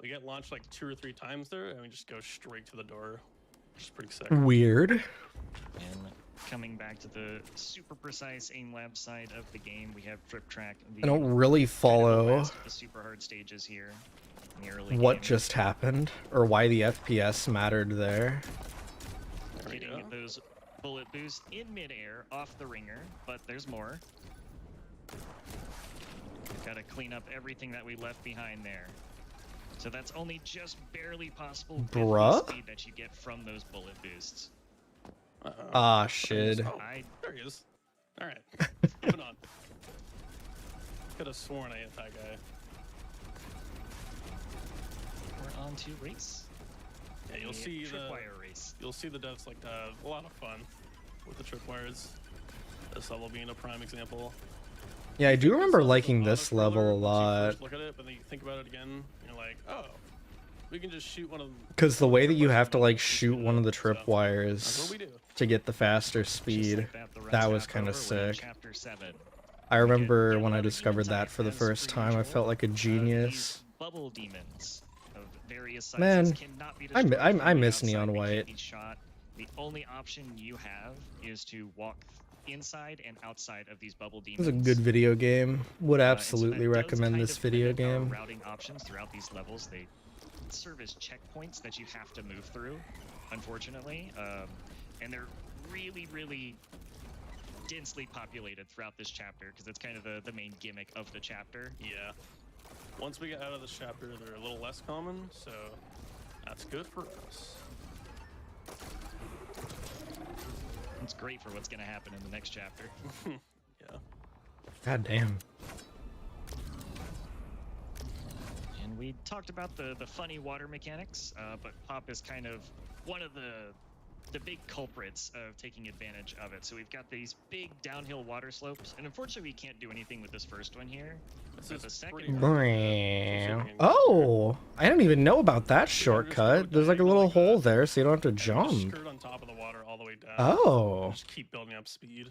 we get launched like 2 or 3 times there, and we just go straight to the door, which is pretty sick. Weird. And coming back to the super precise aim lab side of the game, we have Trip Track. I don't really kind of the follow last of the super hard stages here in the early what game. just happened or why the FPS mattered there. There we Getting go. those bullet boosts in midair off the ringer, but there's more. We've got to clean up everything that we left behind there. So that's only just barely possible with the Bruh? speed that you get from those bullet boosts. Ah, shit. Oh, there he is. All right, moving on. Could have sworn I hit that guy. We're on to race. Yeah, you'll The see the tripwire race. you'll see the devs like a lot of fun with the tripwires. This level being a prime example. Yeah, I do This remember level's liking a this thriller level a once you lot. first look at it, but then you think about it again, and you're like, oh, we can just shoot one of them. Because the way that you have to like Just shoot do one of the that. So, That's what tripwires we do. to get the faster Just speed. like that, the That run's was half kind of over, we're in sick. Chapter 7. I remember Yet when I another discovered demon that type for the as first per time, I usual. felt like a These genius. bubble demons of various sizes Man, cannot be I destroyed from I the miss outside. Neon They can't White. be shot. The only option you have is to walk inside and outside of these bubble demons. It was a good video game. Would And so absolutely that does recommend kind this of video limit our game. routing options throughout these levels. They serve as checkpoints that you have to move through, unfortunately. And they're really densely populated throughout this chapter because it's kind of the main gimmick of the chapter. Yeah. Once we get out of this chapter, they're a little less common, so that's good for us. It's great for what's going to happen in the next chapter. Yeah. God damn. And And we talked about the funny water mechanics, but Pop is kind of one of the big culprits of taking advantage of it. So we've got these big downhill water slopes, and unfortunately we can't do anything with this first one here. But the second one, Oh, I didn't even know about that shortcut. There's like a little hole there, so you don't have to jump. Skirt on top of the water all the way down. Oh. Just keep building up speed.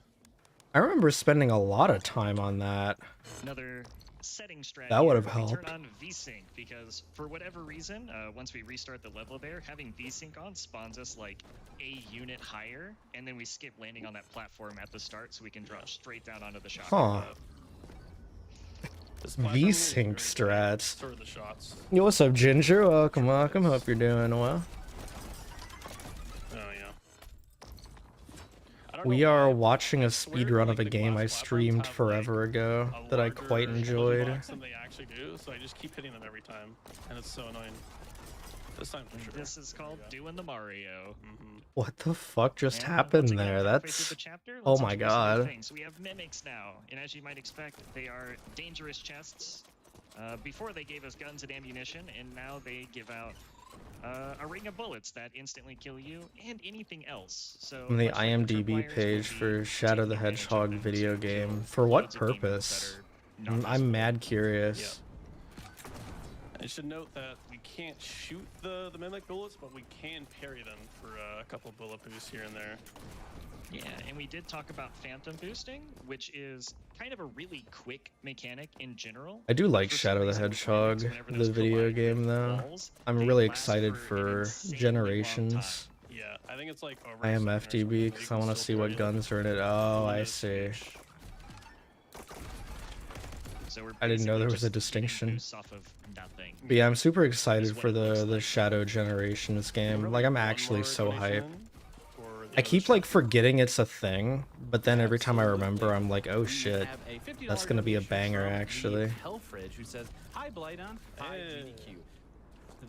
I remember spending a lot of time on that. another setting strategy. That would have we helped. turn on VSync because for whatever reason, once we restart the level there, having VSync on spawns us like a unit higher, and then we skip landing on that platform at the start so we can drop straight down onto the shot. Huh. This platform is VSync very strats. sort of the shots. Yo, what's up, Ginger? Welcome, welcome. Hope you're doing well. Oh yeah. I don't We know are why, watching a swear, speedrun like, of a the game I glass platforms streamed have, forever ago a that I quite larger enjoyed. box than they actually do, so I just keep hitting them every time, and it's so annoying. This time for sure. This is called doing the Mario. What the fuck just And happened once again, there? halfway through That's... the chapter, Oh let's my introduce another god. thing. So we have mimics now, and as you might expect, they are dangerous chests. Before they gave us guns and ammunition, and now they give out a ring of bullets that instantly kill you and anything else. So On the much like IMDb tripwires, page we'll be for Shadow the taking advantage of Hedgehog them video to kill game. For what loads of demons purpose? that are not I'm visible. mad curious. I should note that we can't shoot the mimic bullets, but we can parry them for a couple bullet boosts here and there. Yeah, and we did talk about phantom boosting, which is kind of a really quick mechanic in general. I do like For some Shadow the reason, Hedgehog, whenever the those video collide game with though. walls, I'm they really last excited an for insanely long Generations. time. Yeah, I think it's like over. I a am second or something, FTB but because you I can want to still see what parry guns are in it. Oh, I them. see. So we're I didn't know basically there was a just getting distinction. boosts off of nothing. But yeah, I'm super excited Is what for it looks the like. Shadow Generations game. Really Like, I'm one actually more so donation hyped. in for the I other keep stuff. like forgetting it's a thing, but then every time I Absolutely. remember, I'm like, oh We shit. have a $50 That's gonna be a donation banger, from actually. the Hellfridge, who says, "Hi Blighton, hi Hey. GDQ.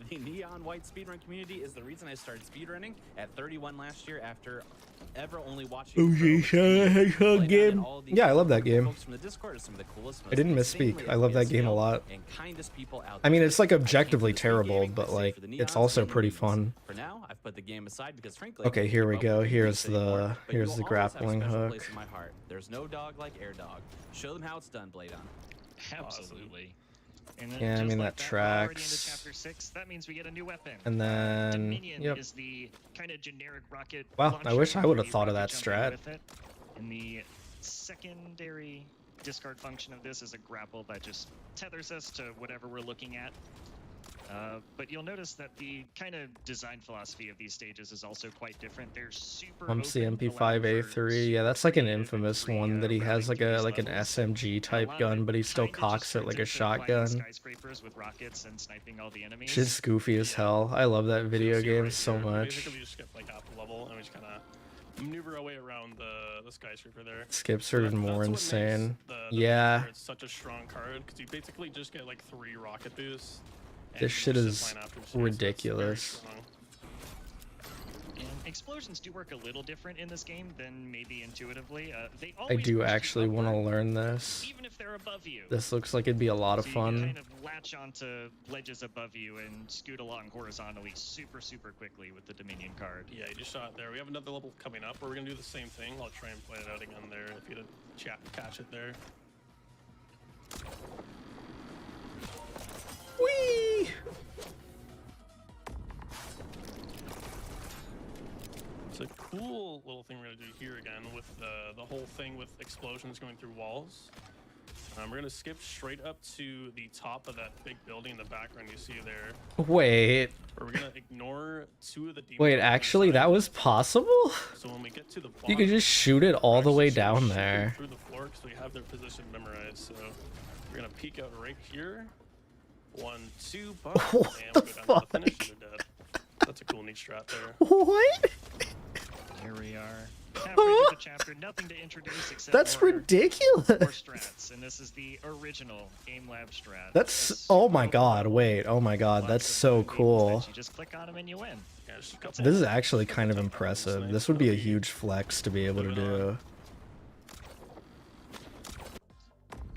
The neon white speedrun community is the reason I started speedrunning at 31 last year after ever only watching Oh, for yeah, over 2 years. Hedgehog Blighton and game. all the Yeah, I love that game. folks from the Discord are some of the coolest, I didn't most misspeak. insanely I love that game a skilled lot. and kindest people out I mean, there. it's like I came objectively from the speed terrible, gaming, but I like, say for the it's neons, also gaming pretty reasons. fun. For now, I've put the game aside because frankly, Okay, I can't here keep we up go. with the Here's pace anymore, the but here's you'll the always have a grappling special hook. place in my heart. There's no dog like Air Dog. Show them how it's done, Bladeon. Absolutely. And then Yeah, I just mean, like that we're already into tracks. chapter 6. That means we get a new weapon. And then, Dominion yep. is the kind of generic rocket. Wow, I launcher wish I where would have you thought of rocket that jump in strat. with it. And the secondary discard function of this is a grapple that just tethers us to whatever we're looking at. But you'll notice that the kind of design philosophy of these stages is also quite different. They're super Pumps the open, allowing for MP5A3. Yeah, that's like an creative and infamous free, one that he has routing like through an these levels. SMG A type lot of gun, it but he still kinda just cocks it turns like a into fighting shotgun. skyscrapers with rockets and sniping all the enemies. Shit's goofy as hell. I love that video See game right so here, we much. Basically, just skip like half the level, and we just kind of maneuver our way around the skyscraper there. Skips So are that- even more that's what makes insane. the Yeah. card such a strong card because you basically just get like 3 rocket boosts. and This you shit just is sit fine after, so it's very ridiculous. strong. And explosions do work a little different in this game than maybe intuitively. They I always do push you actually want to upward, learn this. even if they're above you. This looks like it'd be a lot of So you can fun. kind of latch onto ledges above you and scoot along horizontally super quickly with the Dominion card. Yeah, you just shot it there. We have another level coming up where we're gonna do the same thing. I'll try and play it out again there if you didn't catch it there. Whee! It's a cool little thing we're gonna do here again with the whole thing with explosions going through walls. We're gonna skip straight up to the top of that big building in the background you see there. Wait, Where we're gonna ignore 2 of the demons. wait, on the actually side. that was possible? So when we get to the bottom, You could just shoot it all the we're way actually gonna down shoot them there. through the floor because we have their position memorized. So we're gonna peek out right here. 1, 2, bump, What and we'll the go down to the finish fuck? and they're dead. That's a cool neat strat there. What? Here we are. Halfway through the chapter, nothing to introduce except That's more ridiculous. strats, and this is the original Game Lab strat. That's, It's oh super my open, god, wait, oh my god, lots that's of so moving beams cool. that You just click on them and you win. Yeah, just a That's couple- This is actually kind of impressive. This would be a huge flex to be able to do.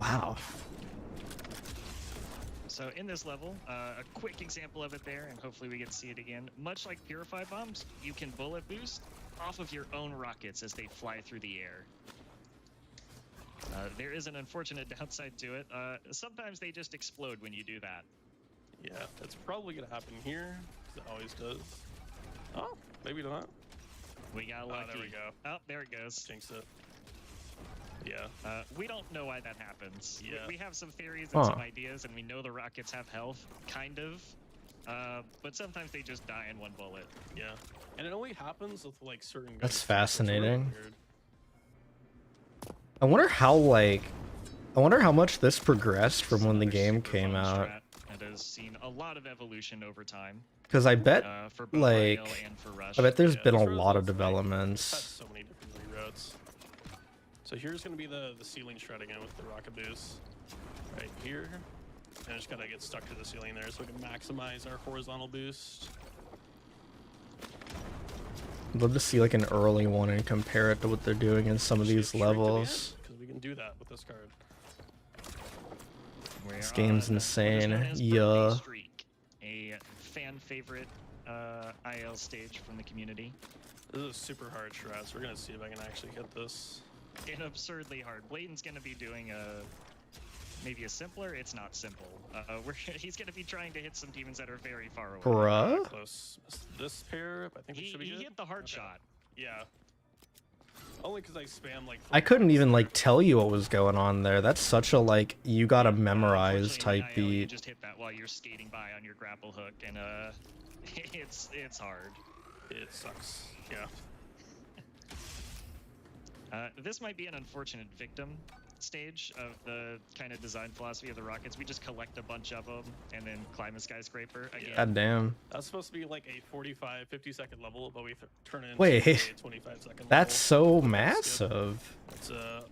Wow. So in this level, a quick example of it there, and hopefully we get to see it again. Much like Purify Bombs, you can bullet boost off of your own rockets as they fly through the air. There is an unfortunate downside to it. Sometimes they just explode when you do that. Yeah, it's probably gonna happen here, 'cause it always does. Oh, maybe not. We got lucky. Oh, there we go. Oh, there it goes. Jinx it. Yeah. We don't know why that happens. Yeah. We have some theories and some ideas, and we know the rockets have health, kind of. But sometimes they just die in one bullet. Yeah. And it only happens with like certain guns. That's It's really fascinating. weird. I wonder how much this progressed from when the game came out. It has seen a lot of evolution over time. Because I bet, For both like, Rail and for Rush. I bet there's Yeah, been a this road lot of looks like- developments. It's had so many different reroutes. So here's gonna be the ceiling shred again with the rocket boost. Right here. And just gotta get stuck to the ceiling there so we can maximize our horizontal boost. I'd love to see like an early one and compare it to what they're doing in some of these levels. Because we can do that with this card. This game's insane. Yeah. Streak, a fan favorite IL stage from the community. This is a super hard shred, so we're gonna see if I can actually hit this. And absurdly hard. Bladen's gonna be doing maybe a simpler. It's not simple. He's gonna be trying to hit some demons that are very far away. Bruh? Close. This pair, I think it should be good. He hit the hard shot. Yeah. Only because I spam like. I couldn't even like tell you what was going on there. That's such a like you gotta memorize type You beat. just hit that while you're skating by on your grapple hook, and it's hard. It sucks. Yeah. This might be an unfortunate victim stage of the kind of design philosophy of the rockets. We just collect a bunch of them and then climb a skyscraper again. God damn. That's supposed to be like a 45, 50-second level, but we turn it into Wait, a 25-second that's level. so massive. It's a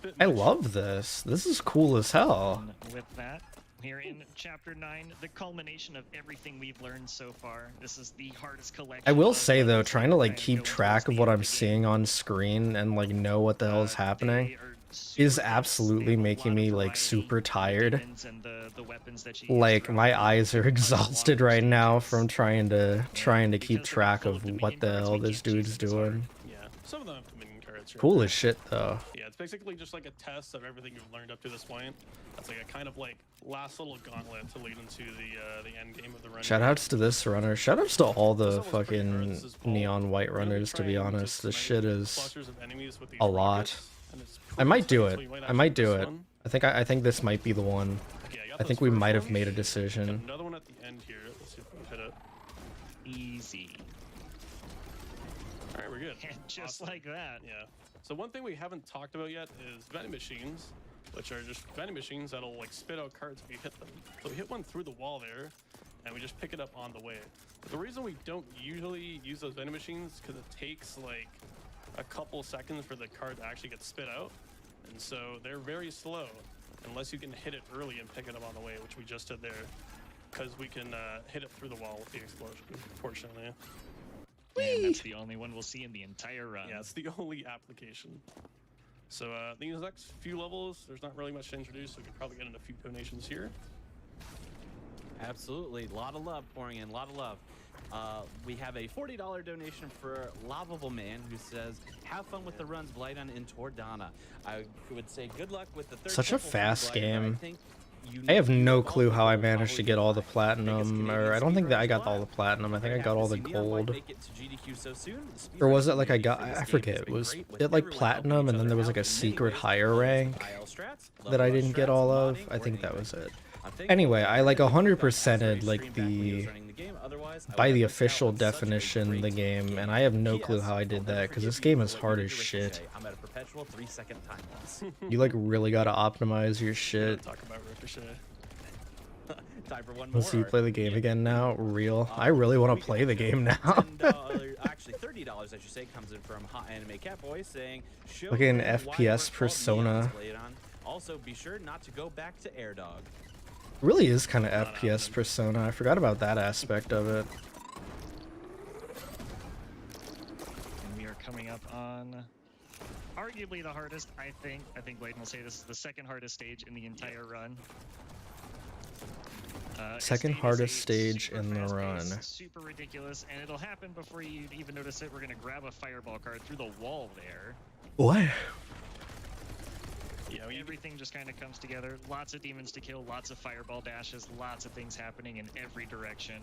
bit I much. love this. This is cool as hell. And with that, here in Chapter 9, the culmination of everything we've learned so far. This is the hardest collection. I will of say though, weapons trying to like and keep going track towards of the what end I'm of the seeing on screen and like know what the hell is happening They are super is dense. absolutely They have a making lot me of like variety super in the tired. demons and the weapons that you use Like throughout my the eyes are game. exhausted right now from trying to keep Because track full of Dominion what the cards, hell we this can't choose dude's this hard. doing. Yeah, some of them have Dominion cards. Right Cool there. as shit though. Yeah, it's basically just like a test of everything you've learned up to this point. That's like a kind of like last little gauntlet to lead into the end game of the run. Shoutouts to this runner. Shoutouts to all the This one was pretty hard. fucking This is ball. neon white Really runners, to be trying honest. This smite shit is clusters of enemies with these a lot. rockets, and it's I pretty might do tight, it. so you might I actually might do this it. one. I think this might be the one. Okay, I got I think this we first might have one. made a Got decision. another one at the end here. Let's see if we can hit it. Easy. All right, we're good. And just Awesome. like that. Yeah. So one thing we haven't talked about yet is vending machines, which are just vending machines that'll like spit out cards if you hit them. So we hit one through the wall there, and we just pick it up on the way. But the reason we don't usually use those vending machines is because it takes like a couple seconds for the card to actually get spit out, and so they're very slow unless you can hit it early and pick it up on the way, which we just did there, because we can hit it through the wall with the explosion, fortunately. And that's the only one we'll see in the entire run. Yeah, it's the only application. So these next few levels, there's not really much to introduce, so we could probably get in a few donations here. Absolutely. A lot of love pouring in, a lot of love. We have a $40 donation for Lovable Man who says, have fun with the runs, Blighton in Tordana. I would say good luck with the third Such a triple fast Blighton, but game. I think you I have need no all clue how I four managed to probably get all the biggest platinum, Canadian or I don't think that I speedrunners got all alive. the platinum. I think I Very got all the happy to see Neon White gold. make it to GDQ so soon. The Or was speedrun it like I community got, for this I game forget, has been was great, with it like everyone helping platinum each and then other there was out like a in many secret ways, higher whether rank it's IL strats, that I level up didn't get strats, all of? modding, I or think that anything. was it. I'm thankful Anyway, for I like everyone who got 100%ed Azuri like stream back when he was the running the game. Otherwise, I by would the have missed out official on such a definition great the game, and I have no clue PS, how I did I'll that never because forgive this you game for is what hard you as did to shit. Ricochet. I'm at a perpetual 3-second time loss. You like really gotta optimize your We're shit. gonna talk about Ricochet. Time for one Let's more. see you play the game again now. Real. I really want to play the game now. $10, actually $30, I should say, comes in from Hot Anime Catboy saying, show Look at an them why FPS we're called persona. Neons, Blade on. Also, be sure not to go back to Air Dog. Really is kind of FPS Persona. I forgot about that aspect of it. And we are coming up on arguably the hardest, I think. I think Bladen will say this is the second hardest stage in the entire run. Second Estate is hardest a stage super in the fast-paced, run. Super ridiculous, and it'll happen before you even notice it. We're gonna grab a fireball card through the wall there. What? Yeah, Everything just kind of comes together. Lots of demons to kill, lots of fireball dashes, lots of things happening in every direction.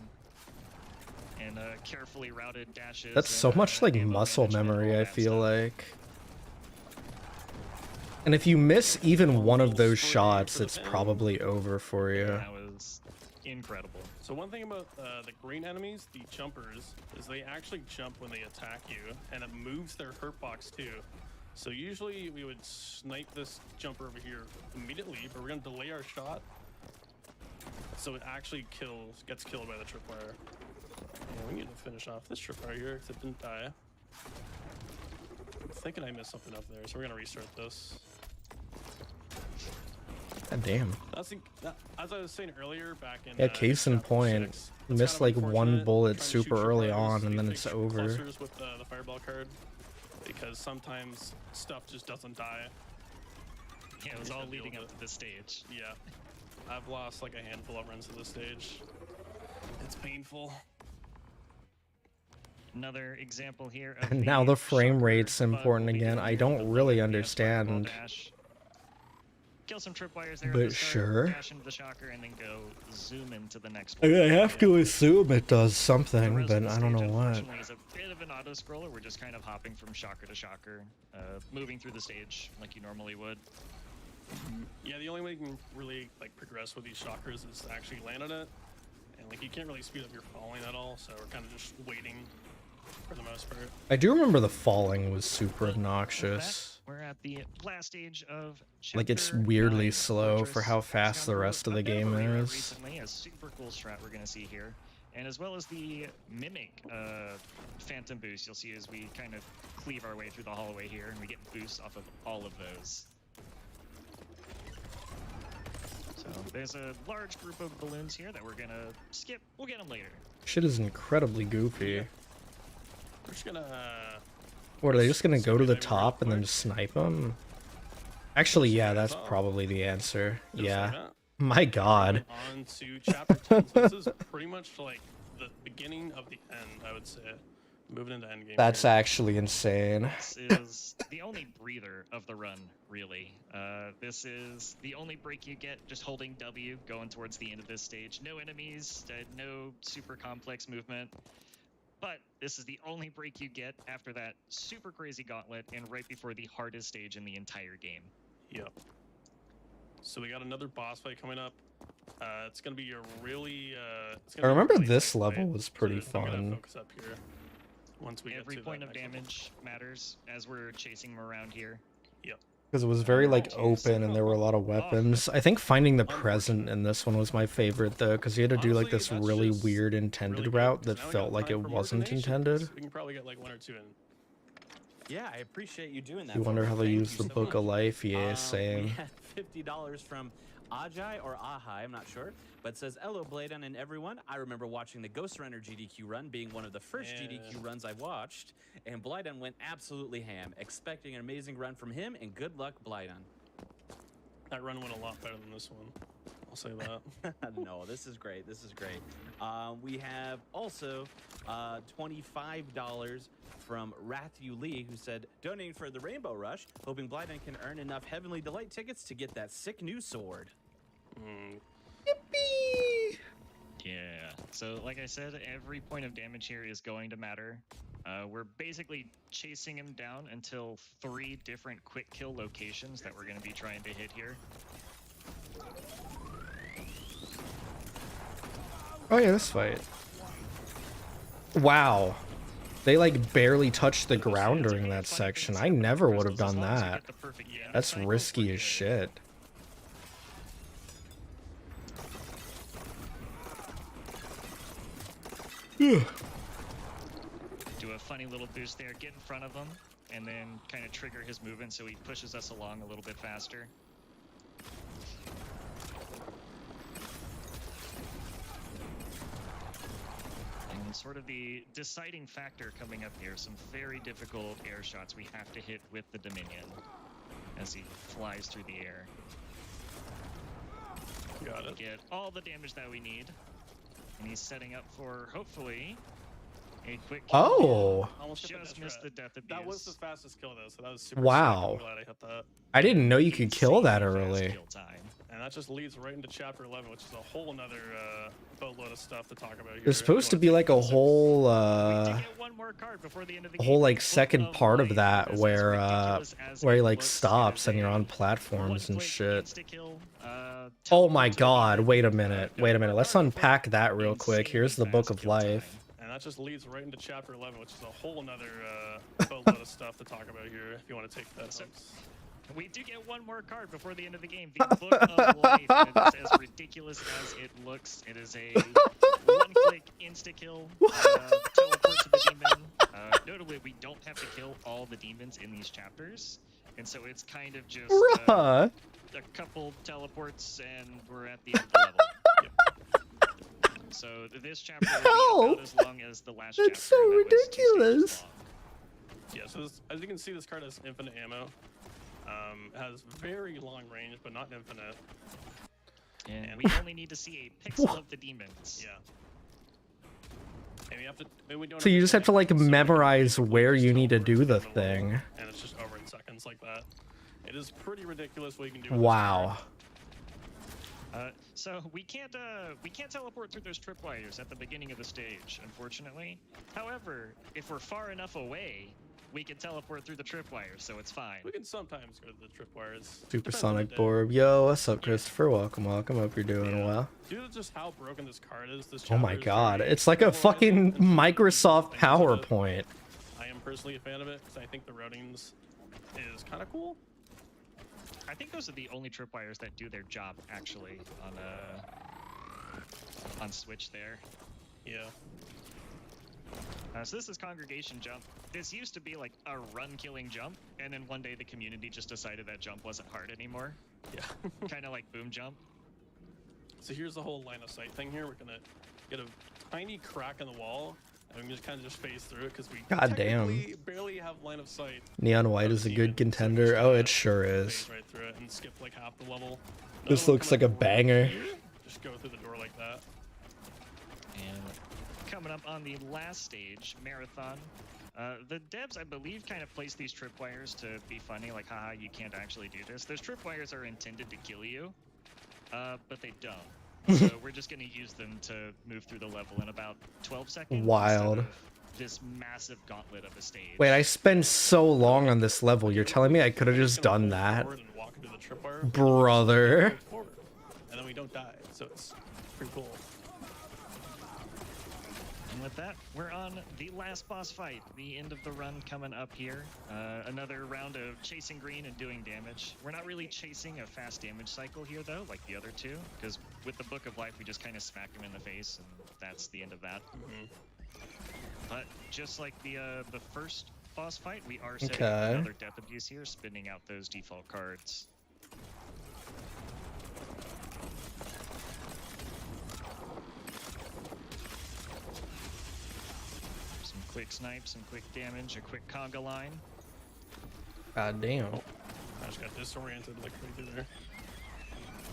And carefully routed dashes. That's so much like ammo muscle management, memory, all I that feel stuff. like. And if you miss even one of those Spray shots, for the it's pin. probably over for you. That was incredible. So one thing about the green enemies, the jumpers, is they actually jump when they attack you, and it moves their hurt box too. So usually we would snipe this jumper over here immediately, but we're gonna delay our shot, so it actually gets killed by the tripwire. Yeah, we need to finish off this tripwire here, because it didn't die. I'm thinking I missed something up there, so we're gonna restart this. God damn. As I was saying earlier, back in Yeah, case in chapter point, 6, you it's miss kind of like one unfortunate bullet trying to shoot super early tripwires on, and these then big it's over. clusters with the fireball card, because sometimes stuff just doesn't die. Yeah, it was You all gotta deal leading with up to this stage. Yeah, I've lost like a handful of runs to this stage. It's painful. Another example here of And now the frame shocker rate's bug important will be again. down I here, don't the really bug advanced fireball understand. dash. Kill some tripwires there at But the start, sure. dash into the shocker, and then go zoom into the next I one. have to assume it does The something, rest but of the I don't stage, know what. unfortunately, is a bit of an auto-scroller. We're just kind of hopping from shocker to shocker, moving through the stage like you normally would. Yeah, the only way you can really like progress with these shockers is to actually land on it, and like you can't really speed up your falling at all. So we're kind of just waiting for the most part. I do remember the falling was super With that, obnoxious. we're at the last stage of Like it's Chapter weirdly 9, slow for Fortress how fast the Scoundrel. rest of the A bit game a rerun is. Recently, a super cool strat we're going to see here, and as well as the mimic phantom boost you'll see as we kind of cleave our way through the hallway here, and we get boosts off of all of those. So there's a large group of balloons here that we're going to skip. We'll get them later. Shit is incredibly goofy. We're just gonna. Or are they just gonna go to the Maybe real top and then quick. just snipe them? Actually, yeah, that's Oh. probably the answer. Just like Yeah. that. My god. On to chapter 10. So this is pretty much like the beginning of the end, I would say. Moving into endgame. That's here. actually insane. This is the only breather of the run, really. This is the only break you get just holding W going towards the end of this stage. No enemies, no super complex movement. But this is the only break you get after that super crazy gauntlet and right before the hardest stage in the entire game. Yep. So we got another boss fight coming up. It's gonna be a really. It's gonna I be a remember really this tight level fight, was so pretty I'm gonna fun. focus up here once we Every get to point that of next level. damage matters as we're chasing them around here. Yep. Because it was very like Jeez. open and there were a lot of weapons. I think finding the present in this one was my favorite though, because you had to do like Honestly, this that's really just weird intended really good, route 'cause that now we felt got like it time for more wasn't donations. intended. We can probably get like 1 or 2 in. Yeah, I appreciate you doing that. You for wonder me. how they Thank use you the so Book much. of Life. Yeah, We same. had $50 from Ajay or Ahai, I'm not sure, but it says, "Hello, Bladen and everyone. I remember watching the Ghost Runner GDQ run being one of the first Yeah. GDQ runs I watched, and Bladen went absolutely ham, expecting an amazing run from him, and good luck, Bladen." That run went a lot better than this one. I'll say that. No, this is great. This is great. We have also $25 from Rathu Lee, who said, "Donating for the Rainbow Rush, hoping Blyden can earn enough Heavenly Delight tickets to get that sick new sword." Yeah, so like I said, every point of damage here is going to matter. We're basically chasing him down until 3 different quick kill locations that we're going to be trying to hit here. Oh yeah, this fight. Wow. They like barely touched the ground during that section. I never would have done that. That's risky as shit. Do a funny little boost there, get in front of him, and then kind of trigger his movement so he pushes us along a little bit faster. And sort of the deciding factor coming up here, some very difficult air shots we have to hit with the Dominion as he flies through the air. Yeah. Got it. Get all the damage that we need. And he's setting up for, hopefully, a quick kill. Oh. Almost hit the Just death missed threat. the death abuse. That was the fastest kill though, so that was super Wow. sick. I'm glad I hit that. I didn't know you could kill that Insanely fast early. kill time. And that just leads right into chapter 11, which is a whole nother boatload of stuff to talk about here. There's supposed to be like a whole We do get one more card before the end of the a whole game. like Book second part of Life. that As where ridiculous as where he it like looks, it stops is and you're a on platforms and one-click shit. insta-kill, Oh my teleport to god, the wait a end. minute. Go Wait a for minute. Let's card unpack before that real quick. Here's the insanely Book fast of kill time. Life. And that just leads right into chapter 11, which is a whole nother boatload of stuff to talk about here if you want to take that. So- folks. We do get one more card before the end of the game. The Book of Life. And it is as ridiculous as it looks. It is a one-click insta-kill. Teleport to the demon. Notably, we don't have to kill all the demons in these chapters. And so it's kind of just Bruh. a couple teleports and we're at the end of the level. Yep. So this chapter will be Help! about as long as the last chapter. That's so that was 2 stages ridiculous. long. Yeah, so this, as you can see, this card has infinite ammo. Has very long range, but not infinite. And we only need to see a pixel of the demons. Yeah. And you have to, and we don't So you just have to like so we can memorize basically where just you need to teleport do the the level, thing. And it's just over in seconds like that. It is pretty ridiculous what you can do with Wow. So we can't teleport through those tripwires at the beginning of the stage, unfortunately. However, if we're far enough away, we can teleport through the tripwires, so it's fine. We can sometimes go to the tripwires. Supersonic Borb. Yo, what's up, Christopher? Welcome, welcome. Hope you're doing well. Due to just how broken this card is, this Oh my chapter is god. very It's like a fucking polarizing. Microsoft I PowerPoint. am personally a fan of it because I think the routings is kind of cool. I think those are the only tripwires that do their job actually on Switch there. Yeah. So this is Congregation Jump. This used to be like a run-killing jump, and then one day the community just decided that jump wasn't hard anymore. Yeah. Kind of like Boom Jump. So here's the whole line of sight thing here. We're gonna get a tiny crack in the wall, and we can just kind of just phase through it because we God damn. technically barely have line of sight. Neon White is a good contender. Oh, it sure is. Phase right through it and skip like half the level. This Then we'll looks come like a up over banger. here, just go through the door like that. And coming up on the last stage, Marathon. The devs, I believe, kind of place these tripwires to be funny, like, haha, you can't actually do this. Those tripwires are intended to kill you, but they don't. So we're just going to use them to move through the level in about 12 seconds. Wild. instead of this massive gauntlet of a stage. Wait, I spent so long on this level. You're telling me I could have just Gonna done pull that? forward and walk into the tripwire, Brother. go forward, and then we don't die, so it's pretty cool. And with that, we're on the last boss fight. The end of the run coming up here. Another round of chasing green and doing damage. We're not really chasing a fast damage cycle here, though, like the other two, because with the Book of Life, we just kind of smack him in the face, and that's the end of that. But just like the first boss fight, we are setting up Okay. another death abuse here, spinning out those default cards. Some quick snipes, some quick damage, a quick conga line. God damn. I just got disoriented like right there.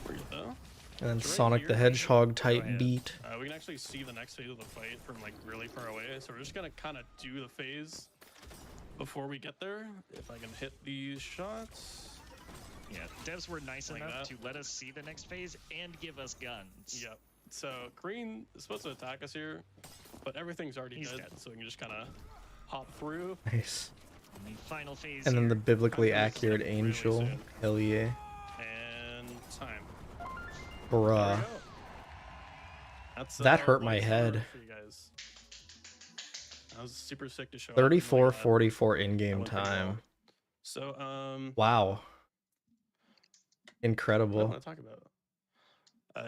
Where you go? And then It's right Sonic here. the Hedgehog Go type ahead. beat. We can actually see the next phase of the fight from like really far away, so we're just gonna kind of do the phase before we get there. If I can hit these shots. Yeah, devs were nice Like enough that. to let us see the next phase and give us guns. Yep. So green is supposed to attack us here, but everything's already He's dead, dead. so we can just kind of hop through. Nice. And the final phase And then the here. biblically Time goes accurate really angel. soon. Hell yeah. And time. There we Bruh. go. That's, That our hurt my voice head. for you guys. That was super sick to show. off. I'm really 34:44 glad in-game went pretty well. time. So Wow. what I Incredible. want to talk about.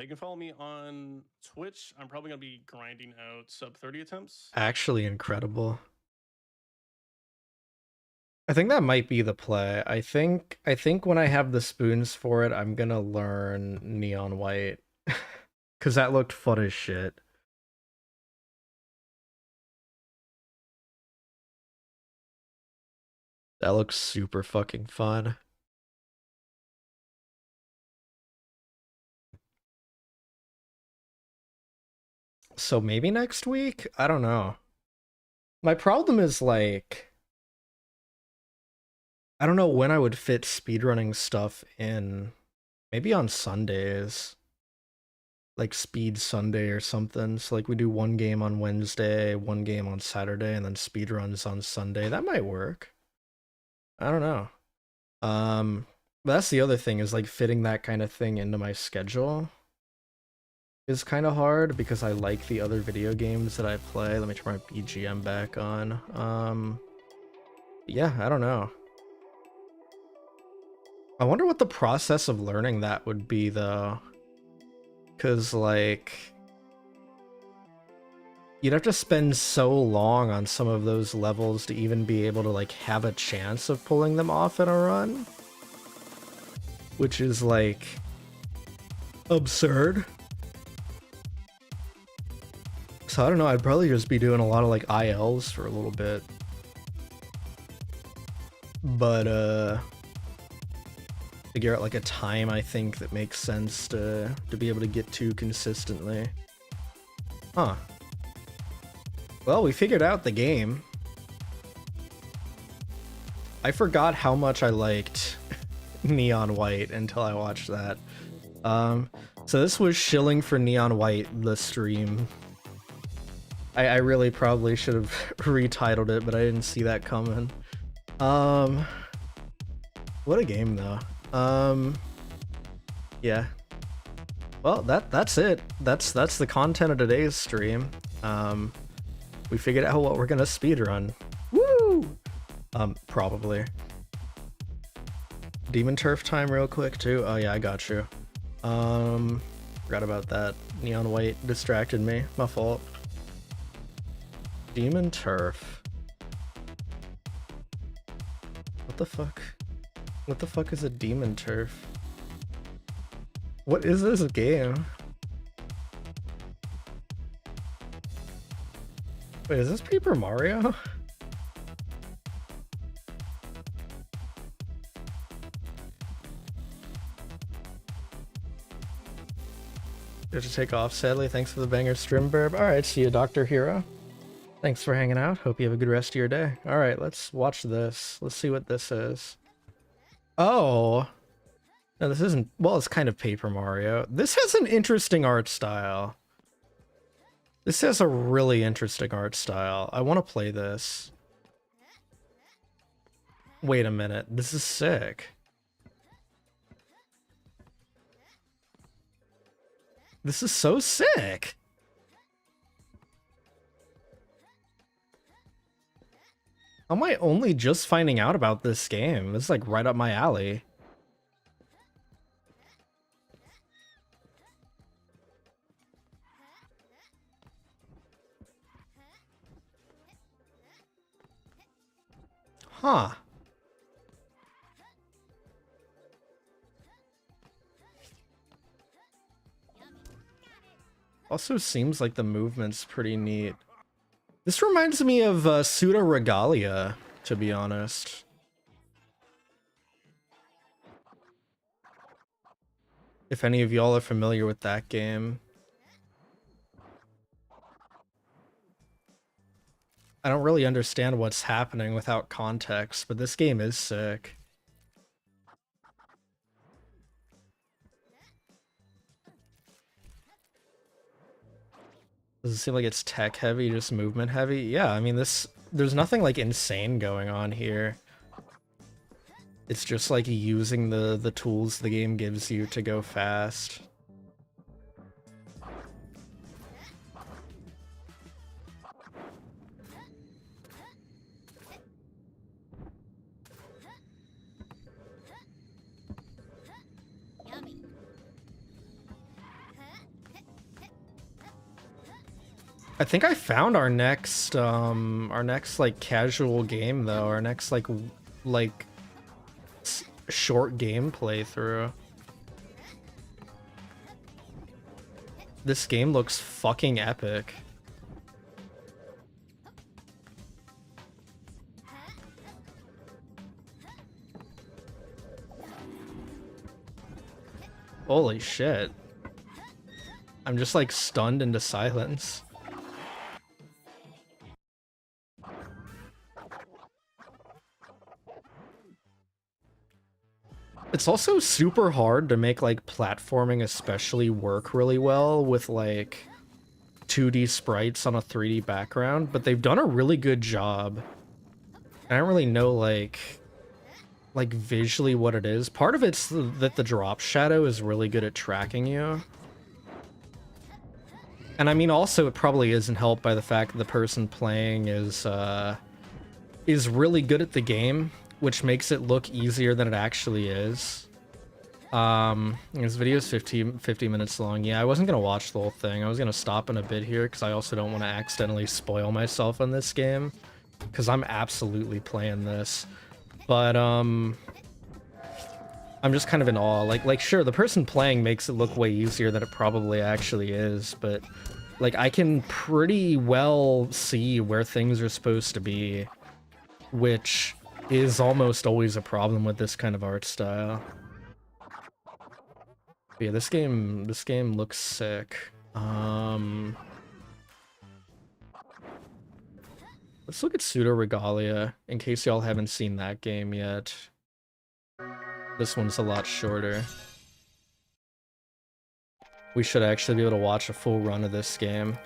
You can follow me on Twitch. I'm probably gonna be grinding out sub 30 attempts. Actually incredible. I think that might be the play. I think when I have the spoons for it, I'm gonna learn Neon White. Cause that looked fun as shit. That looks super fucking fun. So maybe next week? I don't know. My problem is like, I don't know when I would fit speedrunning stuff in. Maybe on Sundays. Like Speed Sunday or something. So like we do one game on Wednesday, one game on Saturday, and then speedruns on Sunday. That might work. I don't know. That's the other thing, is like fitting that kind of thing into my schedule is kind of hard because I like the other video games that I play. Let me turn my BGM back on. Yeah, I don't know. I wonder what the process of learning that would be though. Cause like, you'd have to spend so long on some of those levels to even be able to like have a chance of pulling them off in a run. Which is like absurd. So I don't know, I'd probably just be doing a lot of like ILs for a little bit. But figure out like a time I think that makes sense to be able to get to consistently. Huh. Well, we figured out the game. I forgot how much I liked Neon White until I watched that. So this was shilling for Neon White, the stream. I really probably should have retitled it, but I didn't see that coming. What a game though. Yeah. Well, that's it. That's the content of today's stream. We figured out what we're gonna speedrun. Woo! Probably. Demon Turf time real quick too. Oh yeah, I got you. Forgot about that. Neon White distracted me. My fault. Demon Turf. What the fuck? What the fuck is a Demon Turf? What is this game? Wait, is this Paper Mario? You have to take off, sadly. Thanks for the banger stream, burb. Alright, see you, Dr. Hero. Thanks for hanging out. Hope you have a good rest of your day. Alright, let's watch this. Let's see what this is. Oh. No, this isn't... Well, it's kind of Paper Mario. This has an interesting art style. This has a really interesting art style. I want to play this. Wait a minute. This is sick. This is so sick. How am I only just finding out about this game? This is like right up my alley. Huh. Also seems like the movement's pretty neat. This reminds me of Pseudo Regalia, to be honest. If any of y'all are familiar with that game. I don't really understand what's happening without context, but this game is sick. Does it seem like it's tech heavy, just movement heavy? Yeah, I mean there's nothing like insane going on here. It's just like using the tools the game gives you to go fast. I think I found our next like casual game though, our next like short game playthrough. This game looks fucking epic. Holy shit. I'm just like stunned into silence. It's also super hard to make like platforming especially work really well with like 2D sprites on a 3D background, but they've done a really good job. I don't really know like visually what it is. Part of it's that the drop shadow is really good at tracking you. And I mean, also it probably isn't helped by the fact that the person playing is really good at the game, which makes it look easier than it actually is. This video is 50 minutes long. Yeah, I wasn't gonna watch the whole thing. I was gonna stop in a bit here because I also don't want to accidentally spoil myself on this game, because I'm absolutely playing this. But I'm just kind of in awe. Like sure, the person playing makes it look way easier than it probably actually is, but like I can pretty well see where things are supposed to be, which is almost always a problem with this kind of art style. But yeah, this game looks sick. Let's look at Pseudo Regalia, in case y'all haven't seen that game yet. This one's a lot shorter. We should actually be able to watch a full run of this game.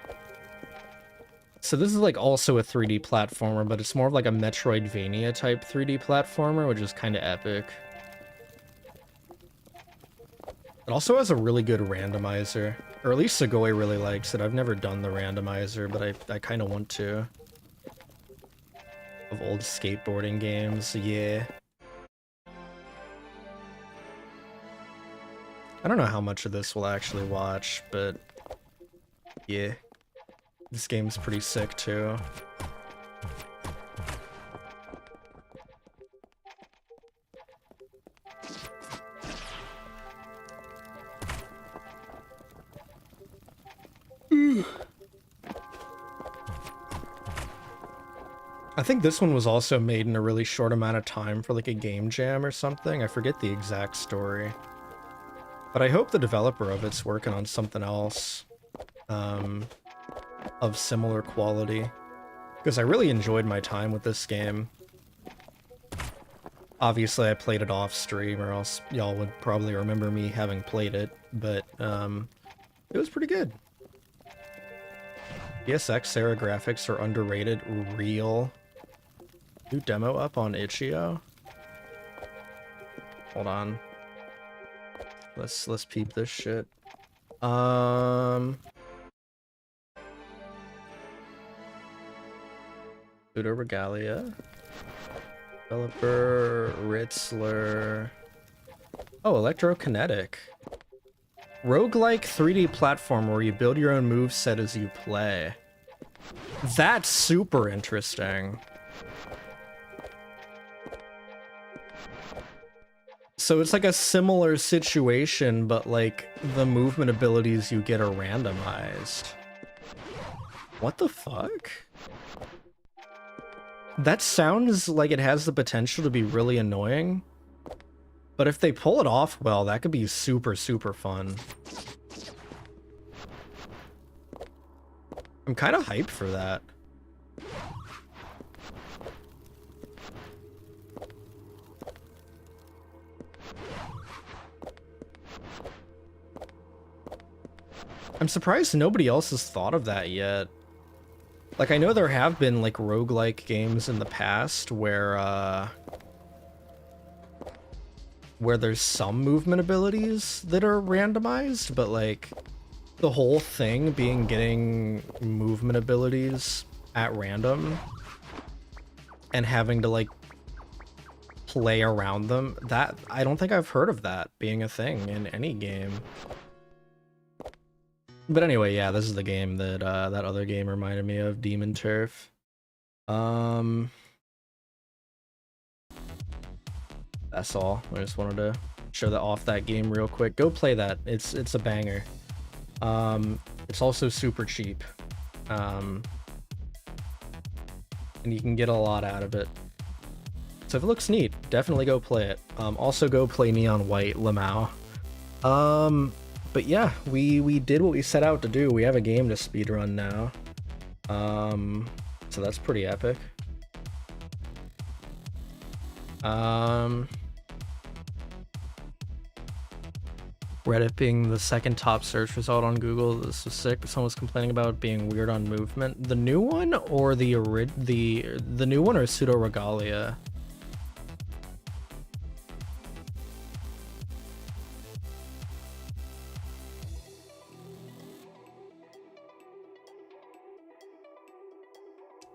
So this is like also a 3D platformer, but it's more of like a Metroidvania type 3D platformer, which is kind of epic. It also has a really good randomizer, or at least Sugoi really likes it. I've never done the randomizer, but I kind of want to. Of old skateboarding games, yeah. I don't know how much of this we'll actually watch, but yeah. This game's pretty sick too. I think this one was also made in a really short amount of time for like a game jam or something. I forget the exact story. But I hope the developer of it's working on something else of similar quality, because I really enjoyed my time with this game. Obviously I played it off stream, or else y'all would probably remember me having played it, but it was pretty good. PSX Sarah graphics are underrated. Real. New demo up on itch.io. Hold on. Let's peep this shit. Pseudo Regalia. Developer Ritzler. Oh, Electrokinetic. Roguelike 3D platform where you build your own moveset as you play. That's super interesting. So it's like a similar situation, but like the movement abilities you get are randomized. What the fuck? That sounds like it has the potential to be really annoying. But if they pull it off well, that could be super, super fun. I'm kind of hyped for that. I'm surprised nobody else has thought of that yet. Like, I know there have been, like, roguelike games in the past where there's some movement abilities that are randomized, but, like, the whole thing being getting movement abilities at random and having to, like, play around them, that, I don't think I've heard of that being a thing in any game. But anyway, yeah, this is the game that that other game reminded me of, Demon Turf. That's all. I just wanted to show that off that game real quick. Go play that. It's a banger. It's also super cheap. And you can get a lot out of it. So if it looks neat, definitely go play it. Also go play Neon White, Lamau. But yeah, we did what we set out to do. We have a game to speedrun now. So that's pretty epic. Reddit being the second top search result on Google. This was sick. Someone was complaining about it being weird on movement. The new one or the new one or Pseudo Regalia?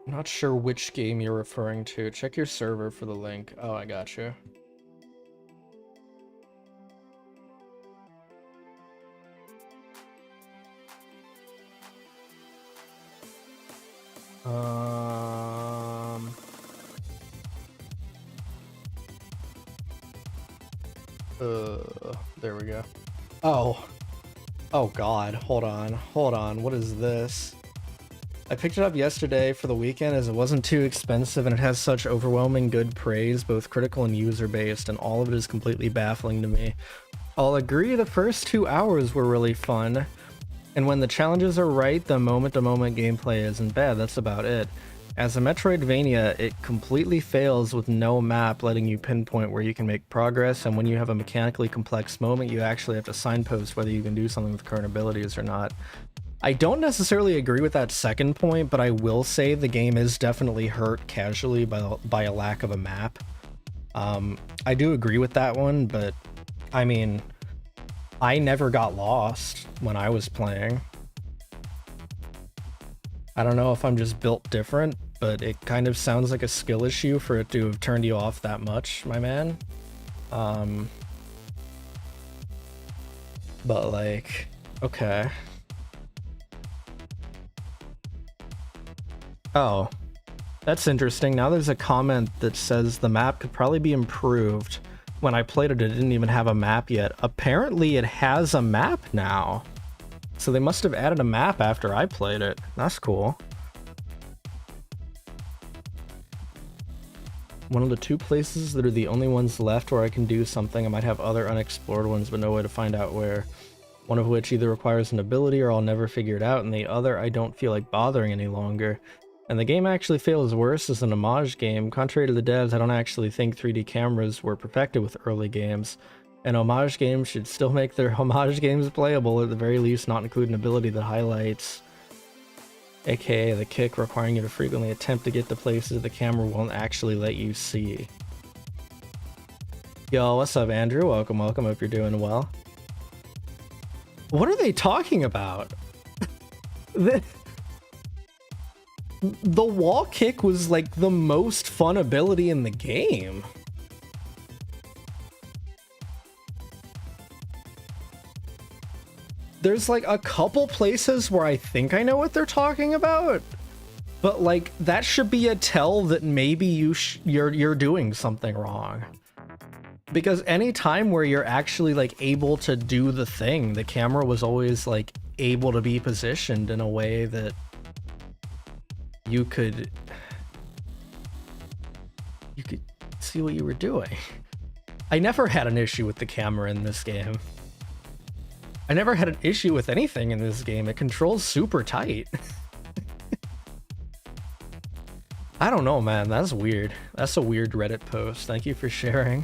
I'm not sure which game you're referring to. Check your server for the link. Oh, I got you. There we go. Oh God, hold on, what is this? I picked it up yesterday for the weekend as it wasn't too expensive and it has such overwhelming good praise, both critical and user-based, and all of it is completely baffling to me. I'll agree the first 2 hours were really fun, and when the challenges are right, the moment-to-moment gameplay isn't bad, that's about it. As a Metroidvania, it completely fails with no map letting you pinpoint where you can make progress, and when you have a mechanically complex moment, you actually have to signpost whether you can do something with current abilities or not. I don't necessarily agree with that second point, but I will say the game is definitely hurt casually by a lack of a map. I do agree with that one, but I mean, I never got lost when I was playing. I don't know if I'm just built different, but it kind of sounds like a skill issue for it to have turned you off that much, my man. But like, okay. Oh, that's interesting. Now there's a comment that says the map could probably be improved. When I played it, it didn't even have a map yet. Apparently it has a map now. So they must have added a map after I played it. That's cool. One of the 2 places that are the only ones left where I can do something. I might have other unexplored ones, but no way to find out where. One of which either requires an ability or I'll never figure it out, and the other I don't feel like bothering any longer. And the game actually feels worse as an homage game. Contrary to the devs, I don't actually think 3D cameras were perfected with early games. And homage games should still make their homage games playable, at the very least not include an ability that highlights, aka the kick, requiring you to frequently attempt to get to places the camera won't actually let you see. Yo, what's up, Andrew? Welcome, welcome. Hope you're doing well. What are they talking about? The wall kick was like the most fun ability in the game. There's like a couple places where I think I know what they're talking about, but like that should be a tell that maybe you're doing something wrong. Because any time where you're actually like able to do the thing, the camera was always like able to be positioned in a way that you could see what you were doing. I never had an issue with the camera in this game. I never had an issue with anything in this game. It controls super tight. I don't know, man. That's weird. That's a weird Reddit post. Thank you for sharing.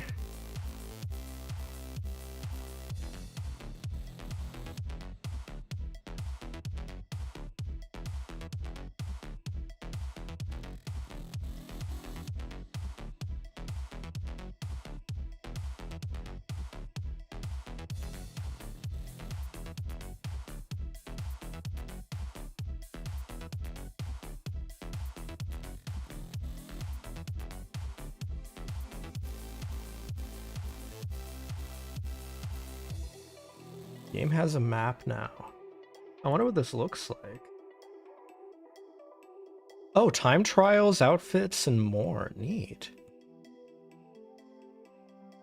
Game has a map now. I wonder what this looks like. Oh, time trials, outfits, and more. Neat.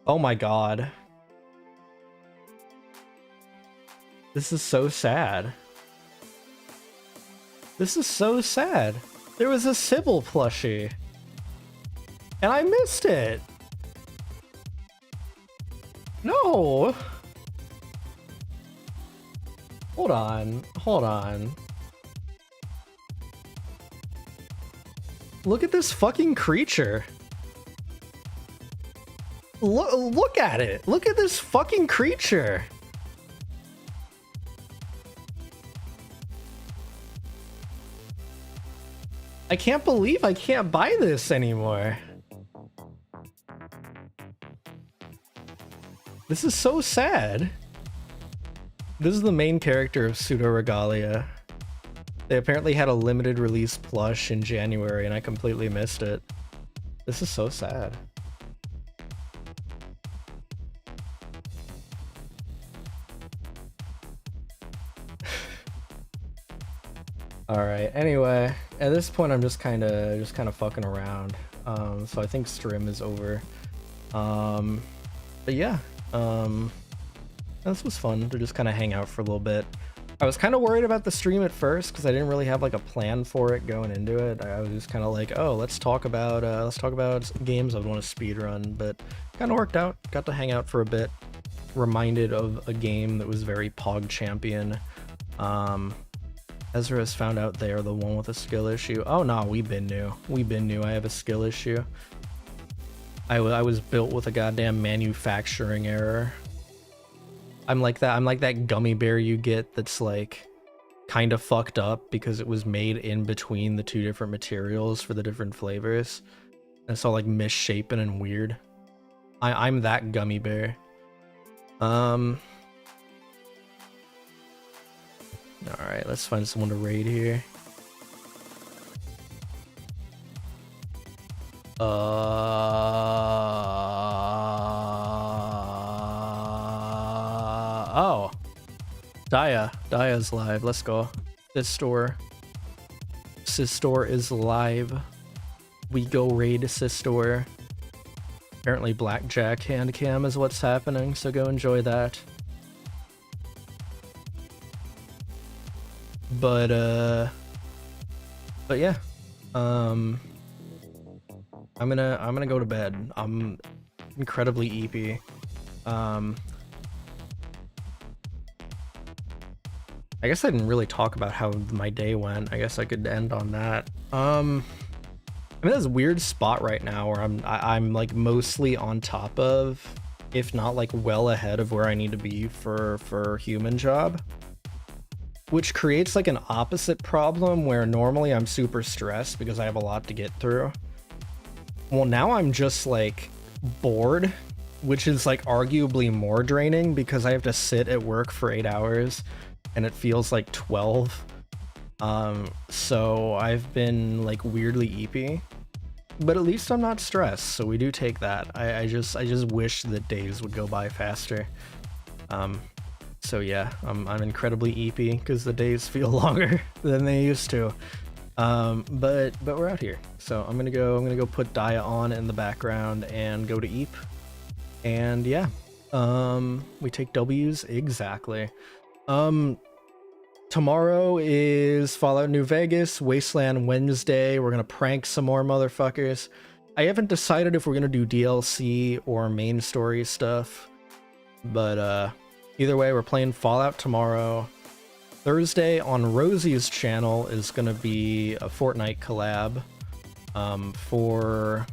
Oh my god. This is so sad. This is so sad. There was a Sybil plushie. And I missed it. No. Hold on, hold on. Look at this fucking creature. Look at it. Look at this fucking creature. I can't believe I can't buy this anymore. This is so sad. This is the main character of Pseudo Regalia. They apparently had a limited release plush in January and I completely missed it. This is so sad. All right, anyway, at this point I'm just kind of fucking around. So I think stream is over. But yeah, this was fun to just kind of hang out for a little bit. I was kind of worried about the stream at first because I didn't really have like a plan for it going into it. I was just kind of like, oh, let's talk about games I would want to speedrun, but kind of worked out. Got to hang out for a bit. Reminded of a game that was very Pog Champion. Ezra has found out they are the one with a skill issue. Oh no, we been new. I have a skill issue. I was built with a goddamn manufacturing error. I'm like that gummy bear you get that's like kind of fucked up because it was made in between the two different materials for the different flavors. And it's all like misshapen and weird. I'm that gummy bear. Alright, let's find someone to raid here. Oh. Daya's live. Let's go. Sistore is live. We go raid Sistore. Apparently Blackjack hand cam is what's happening, so go enjoy that. But yeah. I'm gonna go to bed. I'm incredibly EP. I guess I didn't really talk about how my day went. I guess I could end on that. I'm in this weird spot right now where I'm like mostly on top of, if not like well ahead of where I need to be for human job, which creates like an opposite problem where normally I'm super stressed because I have a lot to get through. Well, now I'm just like bored, which is like arguably more draining because I have to sit at work for 8 hours and it feels like 12. So I've been like weirdly EP, but at least I'm not stressed, so we do take that. I just wish that days would go by faster. So yeah, I'm incredibly EP because the days feel longer than they used to. But we're out here, so I'm gonna go put Daya on in the background and go to Eep, and yeah, we take W's exactly. Tomorrow is Fallout New Vegas, Wasteland Wednesday. We're gonna prank some more motherfuckers. I haven't decided if we're gonna do DLC or main story stuff, but either way, we're playing Fallout tomorrow. Thursday on Rosie's channel is gonna be a Fortnite collab for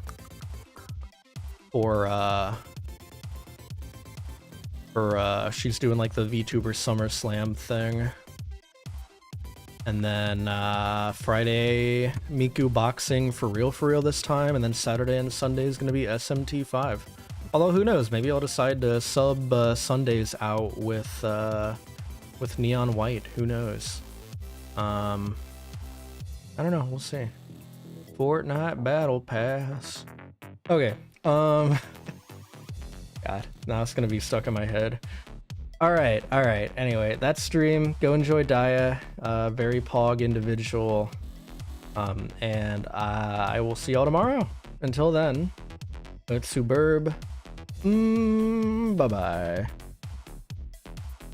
she's doing like the Vtuber SummerSlam thing. And then Friday, Miku boxing for real this time, and then Saturday and Sunday is gonna be SMT5. Although who knows, maybe I'll decide to sub Sundays out with Neon White. Who knows? I don't know. We'll see. Fortnite Battle Pass. Okay. God, now it's gonna be stuck in my head. All right. Anyway, that's stream. Go enjoy Daya. Very pog individual. And I will see y'all tomorrow. Until then, it's Suburb. Bye bye.